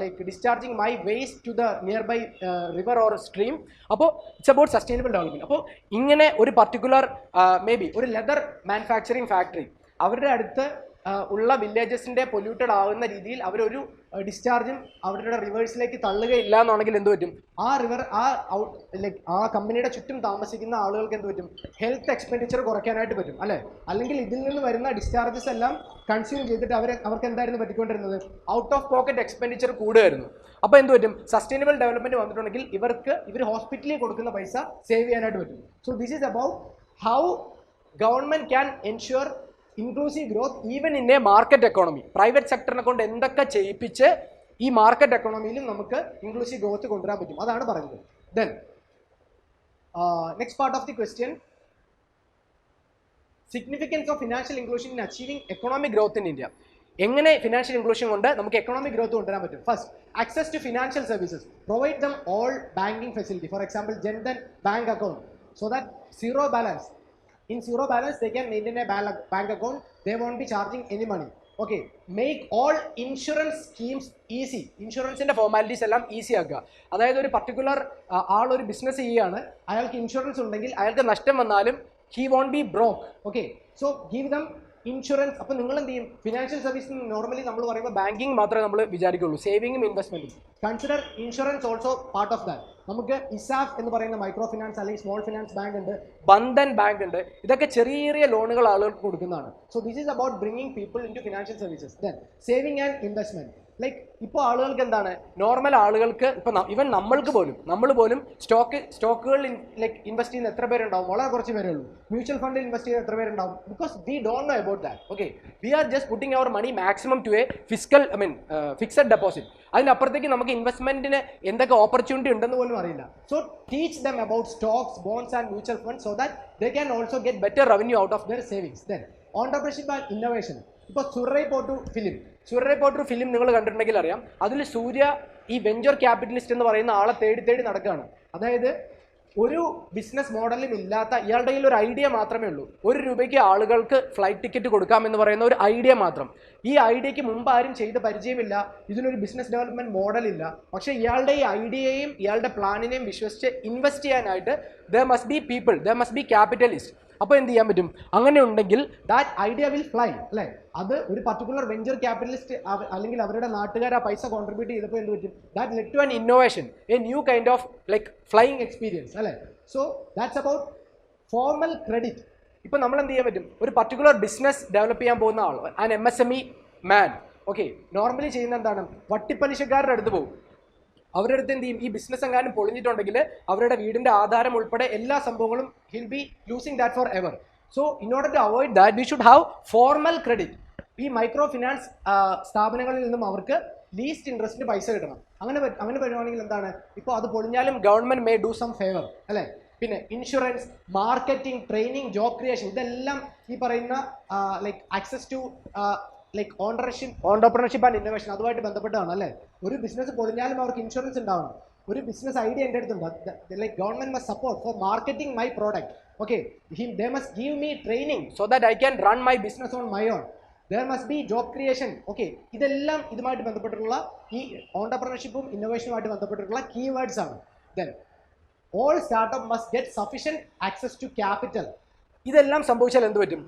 like discharging my waste to the nearby river or stream. അപ്പോൾ ഇറ്റ്സ് അബൌട്ട് സസ്റ്റൈനബിൾ ഡെവലപ്മെൻറ്റ്. അപ്പോൾ ഇങ്ങനെ ഒരു പർട്ടിക്കുലർ മേ ബി ഒരു leather manufacturing factory അവരുടെ അടുത്ത് ഉള്ള വില്ലേജസിൻ്റെ polluted ആവുന്ന രീതിയിൽ അവരൊരു ഡിസ്ചാർജും അവരുടെ റിവേഴ്സിലേക്ക് തള്ളുകയില്ല എന്നാണെങ്കിൽ എന്ത് പറ്റും, ആ റിവർ ആ കമ്പനിയുടെ ചുറ്റും താമസിക്കുന്ന ആളുകൾക്ക് എന്ത് പറ്റും, ഹെൽത്ത് എക്സ്പെൻഡിച്ചർ കുറയ്ക്കാനായിട്ട് പറ്റും അല്ലേ. അല്ലെങ്കിൽ ഇതിൽ നിന്ന് വരുന്ന ഡിസ്ചാർജസ് എല്ലാം കൺസ്യൂം ചെയ്തിട്ട് അവർക്ക് എന്തായിരുന്നു പറ്റിക്കൊണ്ടിരുന്നത്, ഔട്ട് ഓഫ് പോക്കറ്റ് എക്സ്പെൻഡിച്ചർ കൂടുമായിരുന്നു. അപ്പോൾ എന്ത് പറ്റും, സസ്റ്റൈനബിൾ ഡെവലപ്മെൻറ്റ് വന്നിട്ടുണ്ടെങ്കിൽ ഇവർ ഹോസ്പിറ്റലിൽ കൊടുക്കുന്ന പൈസ സേവ് ചെയ്യാനായിട്ട് പറ്റും. So this is about how government can ensure inclusive growth even in a market economy. Private സെക്ടറിനെ കൊണ്ട് എന്തൊക്കെ ചെയ്യിപ്പിച്ച് ഈ മാർക്കറ്റ് എക്കോണമിയിലും നമുക്ക് ഇൻക്ലൂസീവ് ഗ്രോത്ത് കൊണ്ടുവരാൻ പറ്റും, അതാണ് പറയുന്നത്. Then next part of the question, significance of financial inclusion in achieving economic growth in India. എങ്ങനെ ഫിനാൻഷ്യൽ ഇൻക്ലൂഷൻ കൊണ്ട് നമുക്ക് എക്കണോമിക് ഗ്രോത്ത് കൊണ്ടുവരാൻ പറ്റും. First, access to financial services, provide them all banking facility. For example Jan Dhan bank account, so that zero balance. In zero balance, they can maintain a bank account. They won't be charging any money. Okay, make all insurance schemes easy. ഇൻഷുറൻസിൻ്റെ formalities എല്ലാം easy ആക്കുക. അതായത് ഒരു particular ആളൊരു business ചെയ്യുകയാണ്, അയാൾക്ക് insurance ഉണ്ടെങ്കിൽ അയാൾക്ക് നഷ്ടം വന്നാലും he won't be broke. Okay, so give them insurance. അപ്പോൾ നിങ്ങൾ എന്ത് ചെയ്യും, ഫിനാൻഷ്യൽ സർവീസ് നോർമലി നമ്മൾ പറയുമ്പോൾ ബാങ്കിങ് മാത്രമേ നമ്മൾ വിചാരിക്കുള്ളൂ, സേവിങ്ങും ഇൻവെസ്റ്റ്മെൻറ്റും. Consider insurance also part of that. നമുക്ക് ഇസാഫ് എന്ന് പറയുന്ന മൈക്രോ ഫിനാൻസ് അല്ലെങ്കിൽ സ്മോൾ ഫിനാൻസ് ബാങ്ക് ഉണ്ട്, ബന്ധൻ ബാങ്ക് ഉണ്ട്. ഇതൊക്കെ ചെറിയ ചെറിയ ലോണുകൾ ആളുകൾക്ക് കൊടുക്കുന്നതാണ്. So this is about bringing people in to financial services. Then saving and investment. Like ഇപ്പോൾ ആളുകൾക്ക് എന്താണ്, നോർമൽ ആളുകൾക്ക് ഇപ്പോൾ ഇവൻ നമ്മൾ പോലും സ്റ്റോക്കുകളിൽ ലൈക്ക് ഇൻവെസ്റ്റ് ചെയ്യുന്ന എത്ര പേരുണ്ടാവും, വളരെ കുറച്ച് പേരേ ഉള്ളൂ. മ്യൂച്വൽ ഫണ്ടിൽ ഇൻവെസ്റ്റ് ചെയ്യുന്ന എത്ര പേരുണ്ടാവും, because we don't know about that. Okay, we are just putting our money maximum to a fixed deposit. അതിനപ്പുറത്തേക്ക് നമുക്ക് ഇൻവെസ്റ്റ്മെന്റിന് എന്തൊക്കെ ഓപ്പർച്യൂണിറ്റി ഉണ്ടെന്ന് പോലും അറിയില്ല. So teach them about stocks, bonds and mutual funds so that they can also get better revenue out of their savings. Then entrepreneurship and innovation. ഇപ്പോൾ Soorarai Pottru film നിങ്ങൾ കണ്ടിട്ടുണ്ടെങ്കിൽ അറിയാം. അതിൽ സൂര്യ ഈ വെഞ്ചർ ക്യാപിറ്റലിസ്റ്റ് എന്ന് പറയുന്ന ആളെ തേടി നടക്കുകയാണ്. അതായത് ഒരു ബിസിനസ് മോഡലും ഇല്ലാത്ത ഇയാളുടെ കയ്യിൽ ഒരു ഐഡിയ മാത്രമേ ഉള്ളൂ. 1 രൂപയ്ക്ക് ആളുകൾക്ക് ഫ്ലൈറ്റ് ടിക്കറ്റ് കൊടുക്കാമെന്ന് പറയുന്ന ഒരു ഐഡിയ മാത്രം. ഈ ഐഡിയയ്ക്ക് മുമ്പ് ആരും ചെയ്ത് പരിചയമില്ല, ഇതിനൊരു ബിസിനസ് ഡെവലപ്മെൻറ്റ് മോഡലില്ല. പക്ഷേ ഇയാളുടെ ഈ ഐഡിയയെയും ഇയാളുടെ പ്ലാനിനെയും വിശ്വസിച്ച് ഇൻവെസ്റ്റ് ചെയ്യാനായിട്ട് there must be people, there must be capitalist. അപ്പോൾ എന്ത് ചെയ്യാൻ പറ്റും? അങ്ങനെ ഉണ്ടെങ്കിൽ ദാറ്റ് ഐഡിയ വിൽ ഫ്ലൈ അല്ലേ. അത് ഒരു പർട്ടിക്കുലർ വെഞ്ചർ ക്യാപിറ്റലിസ്റ്റ് അല്ലെങ്കിൽ അവരുടെ നാട്ടുകാർ ആ പൈസ കോൺട്രിബ്യൂട്ട് ചെയ്തപ്പോൾ എന്ത് പറ്റും? That led to an innovation, a new kind of like flying experience അല്ലേ. So that's about formal credit. ഇപ്പോൾ നമ്മൾ എന്ത് ചെയ്യാൻ പറ്റും? ഒരു പർട്ടിക്കുലർ ബിസിനസ് ഡെവലപ്പ് ചെയ്യാൻ പോകുന്ന ആൾ, an MSME man, okay, normally ചെയ്യുന്ന എന്താണ്? വട്ടിപ്പലിശക്കാരുടെ അടുത്ത് പോകും. അവരുടെ അടുത്ത് എന്ത് ചെയ്യും? ഈ ബിസിനസ് എങ്ങാനും പൊളിഞ്ഞിട്ടുണ്ടെങ്കിൽ അവരുടെ വീടിൻ്റെ ആധാരം ഉൾപ്പെടെ എല്ലാ സംഭവങ്ങളും will be losing that for ever. So in order to avoid that we should have formal credit. ഈ മൈക്രോ ഫിനാൻസ് സ്ഥാപനങ്ങളിൽ നിന്നും അവർക്ക് ലീസ്റ്റ് ഇൻട്രസ്റ്റിന് പൈസ കിട്ടണം. അങ്ങനെ വരുവാണെങ്കിൽ എന്താണ്? ഇപ്പോൾ അത് പൊളിഞ്ഞാലും government may do some favour അല്ലേ. പിന്നെ insurance, marketing, training, job creation, ഇതെല്ലാം ഈ പറയുന്ന like access to like entrepreneurship and innovation അതുമായിട്ട് ബന്ധപ്പെട്ടാണ് അല്ലേ. ഒരു ബിസിനസ് പൊളിഞ്ഞാലും അവർക്ക് ഇൻഷുറൻസ് ഉണ്ടാവണം. ഒരു ബിസിനസ് ഐഡിയ എൻ്റെ അടുത്തുണ്ട്, like government must support for marketing my product. Okay, they must give me training so that I can run my business on my own. There must be job creation. Okay, ഇതെല്ലാം ഇതുമായിട്ട് ബന്ധപ്പെട്ടിട്ടുള്ള ഈ ഓണ്ടർപ്രണർഷിപ്പും ഇന്നോവേഷനുമായിട്ട് ബന്ധപ്പെട്ടിട്ടുള്ള keywords ആണ്. Then all startup must get sufficient access to capital. ഇതെല്ലാം സംഭവിച്ചാൽ എന്ത് പറ്റും?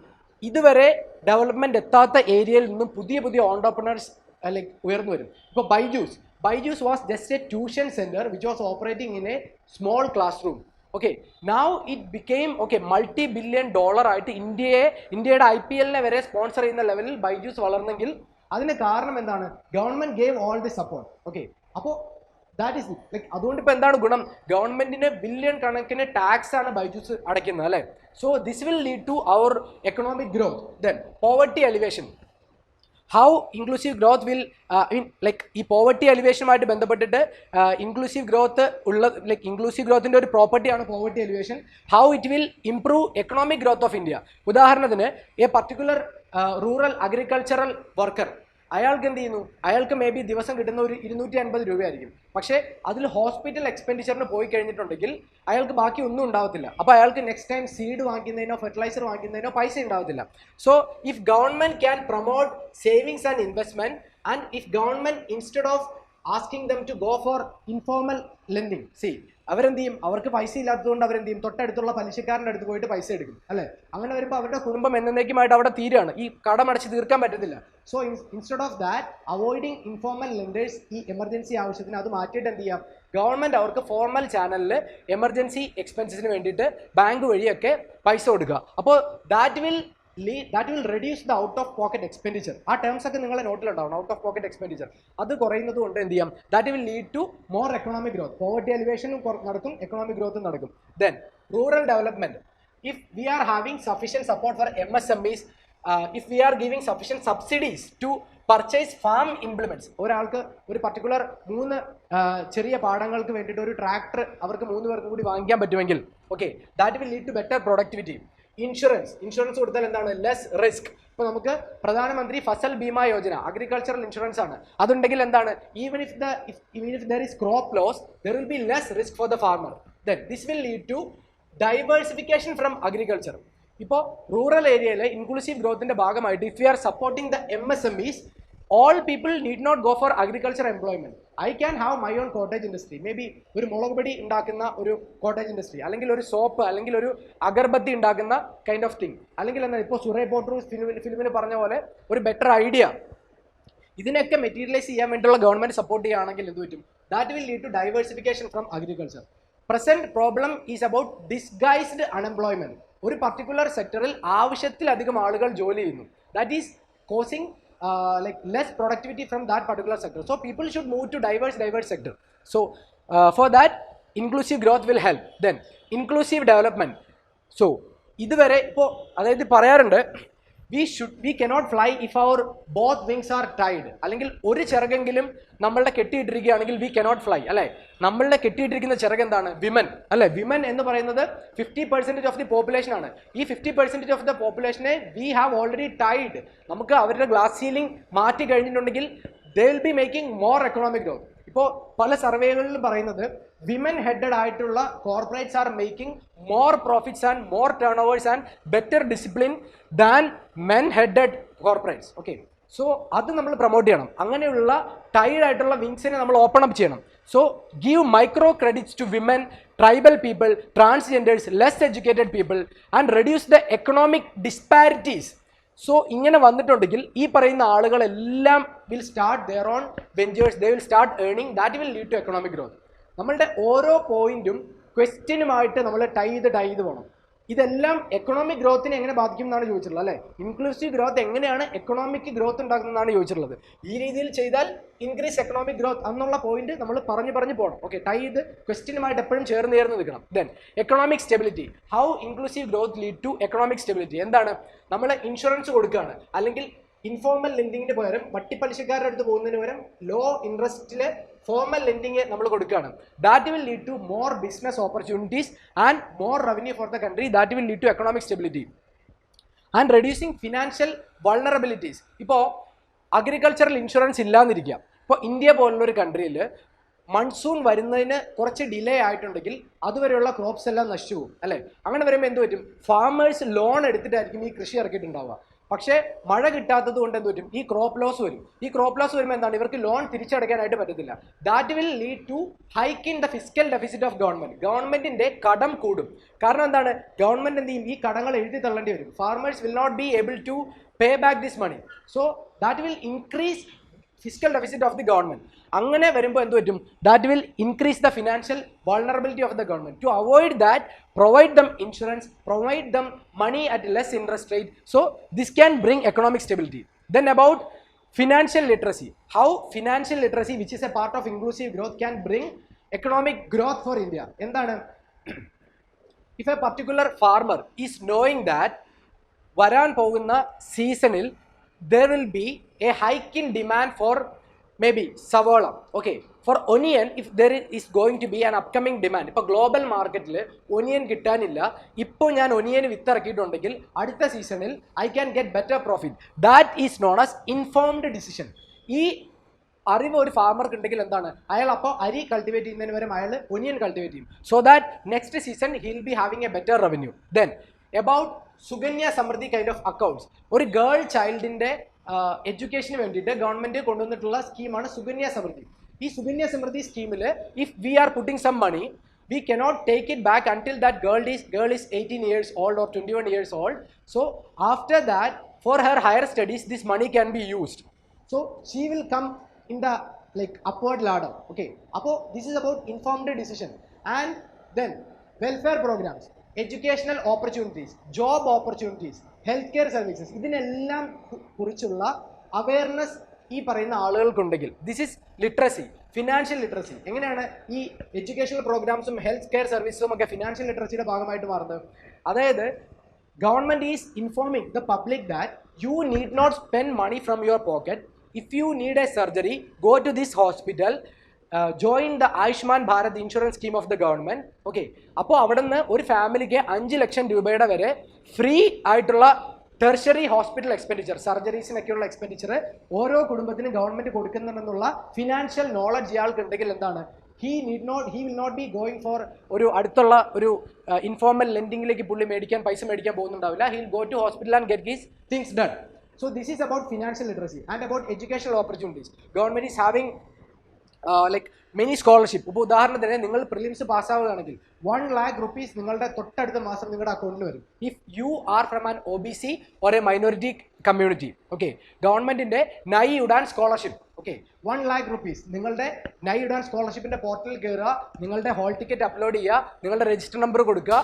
ഇതുവരെ ഡെവലപ്മെൻറ്റ് എത്താത്ത ഏരിയയിൽ നിന്നും പുതിയ ഓണ്ടർപ്രണേഴ്സ് ലൈക്ക് ഉയർന്നു വരും. ഇപ്പോൾ Byju's was just A tuition centre which was operating in A small class room. Okay, now it became $multi-billion ആയിട്ട് ഇന്ത്യയുടെ IPL വരെ സ്പോൺസർ ചെയ്യുന്ന ലെവലിൽ ബൈജൂസ് വളർന്നെങ്കിൽ അതിന് കാരണം എന്താണ്? Government gave all the support. Okay, അപ്പോൾ ദാറ്റ് ഈസ് ലൈക്ക് അതുകൊണ്ട് ഇപ്പോൾ എന്താണ് ഗുണം? ഗവൺമെൻറ്റിന് ബില്യൺ കണക്കിന് ടാക്സ് ആണ് ബൈജൂസ് അടയ്ക്കുന്നത് അല്ലേ. So this will lead to our economic growth. Then poverty alleviation. How inclusive growth will like ഈ പോവർട്ടി എലിവേഷനുമായിട്ട് ബന്ധപ്പെട്ടിട്ട് ഇൻക്ലൂസീവ് ഗ്രോത്ത് ലൈക്ക് ഇൻക്ലൂസീവ് ഗ്രോത്തിൻ്റെ ഒരു പ്രോപ്പർട്ടിയാണ് poverty alleviation. How it will improve economic growth of India. ഉദാഹരണത്തിന് a particular rural agricultural worker, അയാൾക്ക് എന്ത് ചെയ്യുന്നു? അയാൾക്ക് മേ ബി ദിവസം കിട്ടുന്ന ഒരു 250 രൂപയായിരിക്കും. പക്ഷേ അതിൽ ഹോസ്പിറ്റൽ എക്സ്പെൻഡിച്ചറിന് പോയി കഴിഞ്ഞിട്ടുണ്ടെങ്കിൽ അയാൾക്ക് ബാക്കി ഒന്നും ഉണ്ടാവത്തില്ല. അപ്പോൾ അയാൾക്ക് നെക്സ്റ്റ് ടൈം സീഡ് വാങ്ങിക്കുന്നതിനോ ഫെർട്ടിലൈസർ വാങ്ങിക്കുന്നതിനോ പൈസ ഉണ്ടാവത്തില്ല. So if government can promote savings and investment and if government instead of asking them to go for informal lending, അവരെന്ത് ചെയ്യും? അവർക്ക് പൈസ ഇല്ലാത്തതുകൊണ്ട് അവരെന്ത് ചെയ്യും? തൊട്ടടുത്തുള്ള പലിശക്കാരൻ്റെ അടുത്ത് പോയിട്ട് പൈസ എടുക്കും അല്ലേ. അങ്ങനെ വരുമ്പോൾ അവരുടെ കുടുംബം എന്നേക്കുമായിട്ട് അവിടെ തീരുകയാണ്, ഈ കടമടച്ച് തീർക്കാൻ പറ്റത്തില്ല. So instead of that avoiding informal lenders, ഈ എമർജൻസി ആവശ്യത്തിന് അത് മാറ്റിയിട്ട് എന്ത് ചെയ്യാം? ഗവൺമെൻറ് അവർക്ക് ഫോർമൽ ചാനലിൽ എമർജൻസി എക്സ്പെൻസസിന് വേണ്ടിയിട്ട് ബാങ്ക് വഴിയൊക്കെ പൈസ കൊടുക്കുക. അപ്പോൾ that will reduce the out of pocket expenditure. ആ ടേംസ് ഒക്കെ നിങ്ങളെ നോട്ടിലുണ്ടാവും. ഔട്ട് ഓഫ് പോക്കറ്റ് എക്സ്പെൻഡിച്ചർ അത് കുറയുന്നത് കൊണ്ട് എന്ത് ചെയ്യാം? That will lead to more economic growth. Poverty എലിവേഷനും നടക്കും, എക്കണോമിക് ഗ്രോത്തും നടക്കും. Then rural development. If we are having sufficient support for MSMEs, if we are giving sufficient subsidies to purchase farm implements, ഒരാൾക്ക് ഒരു പർട്ടിക്കുലർ 3 ചെറിയ പാടങ്ങൾക്ക് വേണ്ടിയിട്ട് ഒരു tractor അവർക്ക് 3 പേർക്ക് കൂടി വാങ്ങിക്കാൻ പറ്റുമെങ്കിൽ okay, that will lead to better productivity. Insurance കൊടുത്താൽ എന്താണ്? Less risk. ഇപ്പോൾ നമുക്ക് പ്രധാനമന്ത്രി ഫസൽ ബീമ യോജന അഗ്രികൾച്ചറൽ ഇൻഷുറൻസ് ആണ്. അതുണ്ടെങ്കിൽ എന്താണ്? Even if there is crop loss there will be less risk for the farmer. Then this will lead to diversification from agriculture. ഇപ്പോൾ rural ഏരിയയിലെ inclusive ഗ്രോത്തിൻ്റെ ഭാഗമായിട്ട് if you are supporting the MSMEs, all people need not go for agriculture employment. I can have my own cottage industry. Maybe ഒരു മുളക് പൊടി ഉണ്ടാക്കുന്ന ഒരു cottage industry, അല്ലെങ്കിൽ ഒരു സോപ്പ്, അല്ലെങ്കിൽ ഒരു അഗർബത്തി ഉണ്ടാക്കുന്ന കൈൻഡ് ഓഫ് തിങ്, അല്ലെങ്കിൽ എന്താണ് ഇപ്പോൾ സുറേ പോട്ടൂർ ഫിലിമിന് പറഞ്ഞ പോലെ ഒരു ബെറ്റർ ഐഡിയ. ഇതിനൊക്കെ മെറ്റീരിയലൈസ് ചെയ്യാൻ വേണ്ടിയുള്ള ഗവൺമെൻറ് സപ്പോർട്ട് ചെയ്യുകയാണെങ്കിൽ എന്ത് പറ്റും? That will lead to diversification from agriculture. Present problem is about disguised unemployment. ഒരു പർട്ടിക്കുലർ സെക്ടറിൽ ആവശ്യത്തിലധികം ആളുകൾ ജോലി ചെയ്യുന്നു. That is causing like less productivity from that particular sector. So people should move to diverse sector. So for that inclusive growth will help. Then inclusive development. So ഇതുവരെ ഇപ്പോൾ അതായത് പറയാറുണ്ട് we cannot fly if our both wings are tied. അല്ലെങ്കിൽ ഒരു ചിറകെങ്കിലും നമ്മളുടെ കെട്ടിയിട്ടിരിക്കുകയാണെങ്കിൽ we cannot fly അല്ലേ. നമ്മളുടെ കെട്ടിയിട്ടിരിക്കുന്ന ചിറക് എന്താണ്? വിമൻ അല്ലേ. വിമൻ എന്ന് പറയുന്നത് 50% ഓഫ് ദി പോപ്പുലേഷൻ ആണ്. ഈ 50% ഓഫ് ദ പോപ്പുലേഷനെ we have already tied. നമുക്ക് അവരുടെ ഗ്ലാസ് സീലിംഗ് മാറ്റി കഴിഞ്ഞിട്ടുണ്ടെങ്കിൽ they will be making more economic growth. ഇപ്പോൾ പല സർവേകളിലും പറയുന്നത് വിമൻ ഹെഡഡ് ആയിട്ടുള്ള corporates are making more profits and more turnovers and better discipline than men headed corporates. Okay, so അത് നമ്മൾ പ്രൊമോട്ട് ചെയ്യണം. അങ്ങനെയുള്ള ടൈഡ് ആയിട്ടുള്ള വിങ്സിനെ നമ്മൾ ഓപ്പൺ അപ്പ് ചെയ്യണം. So give micro credits to women, tribal people, transgenders, less educated people and reduce the economic disparities. So ഇങ്ങനെ വന്നിട്ടുണ്ടെങ്കിൽ ഈ പറയുന്ന ആളുകളെല്ലാം will start their own ventures, they will start earning, that will lead to economic growth. നമ്മളുടെ ഓരോ പോയിന്റും ക്വസ്റ്റ്യനുമായിട്ട് നമ്മൾ tie ചെയ്ത് പോകണം. ഇതെല്ലാം എക്കണോമിക് ഗ്രോത്തിനെ എങ്ങനെ ബാധിക്കും എന്നാണ് ചോദിച്ചിട്ടുള്ളത് അല്ലേ. ഇൻക്ലൂസീവ് ഗ്രോത്ത് എങ്ങനെയാണ് എക്കണോമിക് ഗ്രോത്ത് ഉണ്ടാക്കുന്നതെന്നാണ് ചോദിച്ചിട്ടുള്ളത്. ഈ രീതിയിൽ ചെയ്താൽ ഇൻക്രീസ് എക്കണോമിക് ഗ്രോത്ത് എന്നുള്ള പോയിന്റ് നമ്മൾ പറഞ്ഞു പോകണം. ഓക്കെ, ടൈ ചെയ്ത് ക്വസ്റ്റ്യനുമായിട്ട് എപ്പോഴും ചേർന്ന് നിൽക്കണം. Then economic stability, how inclusive growth lead to economic stability. എന്താണ്, നമ്മൾ ഇൻഷുറൻസ് കൊടുക്കുകയാണ്, അല്ലെങ്കിൽ ഇൻഫോർമൽ ലെൻഡിങ്ങിന് പകരം വട്ടിപ്പലിശക്കാരുടെ അടുത്ത് പോകുന്നതിന് പകരം ലോ ഇൻട്രസ്റ്റിൽ ഫോർമൽ ലെൻഡിങ് നമ്മൾ കൊടുക്കുകയാണ്. That will lead to more business opportunities and more revenue for the country. That will lead to economic stability and reducing financial vulnerabilities. ഇപ്പോൾ അഗ്രികൾച്ചറൽ ഇൻഷുറൻസ് ഇല്ലാന്നിരിക്കുക. ഇപ്പോൾ ഇന്ത്യ പോലുള്ളൊരു കൺട്രിയിൽ മൺസൂൺ വരുന്നതിന് കുറച്ച് ഡിലേ ആയിട്ടുണ്ടെങ്കിൽ അതുവരെയുള്ള ക്രോപ്സ് എല്ലാം നശിച്ചു പോകും അല്ലേ. അങ്ങനെ വരുമ്പോൾ എന്ത് പറ്റും, ഫാമേഴ്സ് ലോൺ എടുത്തിട്ടായിരിക്കും ഈ കൃഷി ഇറക്കിയിട്ടുണ്ടാവുക. പക്ഷേ മഴ കിട്ടാത്തത് കൊണ്ട് എന്ത് പറ്റും, ഈ ക്രോപ്പ് ലോസ് വരും. ഈ ക്രോപ്പ് ലോസ് വരുമ്പോൾ എന്താണ്, ഇവർക്ക് ലോൺ തിരിച്ചടയ്ക്കാനായിട്ട് പറ്റത്തില്ല. That will lead to hike in the physical deficit of government. ഗവൺമെന്റിന്റെ കടം കൂടും. കാരണം എന്താണ്, ഗവൺമെന്റ് എന്ത് ചെയ്യും, ഈ കടങ്ങൾ എഴുതി തള്ളേണ്ടി വരും. Farmers will not be able to pay back this money. So that will increase physical deficit of the government. അങ്ങനെ വരുമ്പോൾ എന്ത് പറ്റും, that will increase the financial vulnerability of the government. To avoid that, provide them insurance, provide them money at less interest rate. So this can bring economic stability. Then about financial literacy, how financial literacy, which is a part of inclusive growth, can bring economic growth for India. Endana, if a particular farmer is knowing that varan പോകുന്ന സീസണിൽ there will be a hike in demand for maybe സവോള. Okay, for onion, if there is going to be an upcoming demand, ഇപ്പോൾ global മാർക്കറ്റിൽ onion കിട്ടാനില്ല, ഇപ്പോൾ ഞാൻ onion വിത്ത് ഇറക്കിയിട്ടുണ്ടെങ്കിൽ അടുത്ത സീസണിൽ I can get better profit. That is known as informed decision. ഈ അറിവ് ഒരു ഫാർമർക്ക് ഉണ്ടെങ്കിൽ എന്താണ്, അയാൾ അപ്പോൾ അരി കൾട്ടിവേറ്റ് ചെയ്യുന്നതിന് വരെ അയാൾ ഒനിയൻ കൾട്ടിവേറ്റ് ചെയ്യും. So that next season he will be having A better revenue. Then about Sukanya Samriddhi kind of accounts. ഒരു ഗേൾ ചൈൽഡിൻ്റെ എഡ്യൂക്കേഷന് വേണ്ടിയിട്ട് ഗവൺമെൻറ് കൊണ്ടുവന്നിട്ടുള്ള സ്കീമാണ് സുകന്യ സമൃദ്ധി. ഈ സുകന്യ സമൃദ്ധി സ്കീമിൽ if we are putting some money, we cannot take it back until that girl is 18 years old or 21 years old. So after that, for her higher studies, this money can be used. So she will come in the upward ladder. Okay, appo this is about informed decision. And then welfare programs, educational opportunities, job opportunities, healthcare services, ഇതിനെല്ലാം കുറിച്ചുള്ള awareness ഈ പറയുന്ന ആളുകൾക്കുണ്ടെങ്കിൽ, this is literacy, financial literacy. എങ്ങനെയാണ് ഈ educational പ്രോഗ്രാംസും health care സർവീസും ഒക്കെ financial ലിറ്ററസിയുടെ ഭാഗമായിട്ട് മാറുന്നത്? അതായത് government is informing the public that you need not spend money from your pocket. If you need a surgery, go to this hospital, join the Ayushman Bharat insurance scheme of the government. Okay, അപ്പോൾ അവിടെ നിന്ന് ഒരു ഫാമിലിക്ക് 5 ലക്ഷം രൂപയുടെ വരെ free ആയിട്ടുള്ള tertiary hospital expenditure, സർജറീസിനൊക്കെയുള്ള expenditure ഓരോ കുടുംബത്തിനും ഗവൺമെൻറ് കൊടുക്കുന്നുണ്ടെന്നുള്ള ഫിനാൻഷ്യൽ നോളജ് ഇയാൾക്ക് ഉണ്ടെങ്കിൽ എന്താണ്, he will not be going for ഒരു അടുത്തുള്ള ഒരു ഇൻഫോർമൽ ലെൻഡിങ്ങിലേക്ക് പുള്ളി പൈസ മേടിക്കാൻ പോകുന്നുണ്ടാവില്ല. he will go to hospital and get his things done. So this is about financial literacy and about educational opportunities. Government is having many scholarship. ഇപ്പോൾ ഉദാഹരണത്തിന് നിങ്ങൾ prelims പാസ്സാവുകയാണെങ്കിൽ 1 lakh rupees നിങ്ങളുടെ തൊട്ടടുത്ത മാസം നിങ്ങളുടെ അക്കൗണ്ടിൽ വരും. If you are from an OBC or a minority community. Okay, ഗവൺമെൻറ്റിൻ്റെ Nai Udaan scholarship. Okay, 1 lakh rupees നിങ്ങളുടെ നൈ ഉഡാൻ സ്കോളർഷിപ്പിൻ്റെ പോർട്ടലിൽ കയറുക, നിങ്ങളുടെ ഹോൾ ടിക്കറ്റ് അപ്ലോഡ് ചെയ്യുക, നിങ്ങളുടെ രജിസ്റ്റർ നമ്പർ കൊടുക്കുക.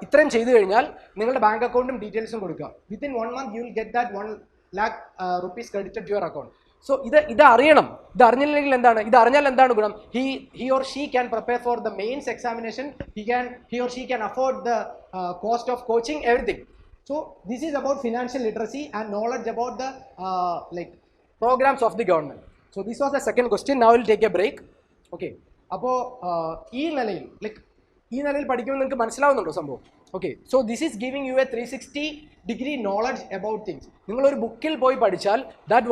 ഇത്രയും ചെയ്തു കഴിഞ്ഞാൽ നിങ്ങളുടെ ബാങ്ക് അക്കൗണ്ടും ഡീറ്റെയിൽസും കൊടുക്കുക. Within 1 month you will get that 1 lakh rupees credited to your account. So ഇത് അറിയണം. ഇത് അറിഞ്ഞില്ലെങ്കിൽ എന്താണ്, ഇത് അറിഞ്ഞാൽ എന്താണ് ഗുണം? he or she can prepare for the mains examination, he or she can afford the cost of coaching, everything. So this is about financial literacy and knowledge about the programs of the government. So this was the second question. Now we'll take a break. Okay, അപ്പോൾ ഈ നിലയിൽ പഠിക്കുമ്പോൾ നിങ്ങൾക്ക് മനസ്സിലാവുന്നുണ്ടോ സംഭവം? Okay, so this is giving you a 360-degree knowledge about things. നിങ്ങളൊരു ബുക്കിൽ പോയി പഠിച്ചാൽ that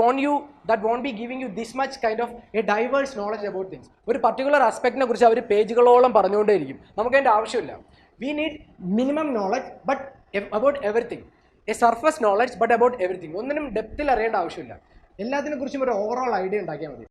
won't be giving you this much kind of a diverse knowledge about things. ഒരു പർട്ടിക്കുലർ ആസ്പെക്റ്റിനെ കുറിച്ച് അവർ പേജുകളോളം പറഞ്ഞുകൊണ്ടേയിരിക്കും. നമുക്ക് അതിൻ്റെ ആവശ്യമില്ല. We need minimum knowledge but about everything. A surface knowledge but about everything. ഒന്നിനും ഡെപ്തിൽ അറിയേണ്ട ആവശ്യമില്ല. എല്ലാത്തിനെ കുറിച്ചും ഒരു ഓവറോൾ ഐഡിയ ഉണ്ടാക്കിയാൽ മതി.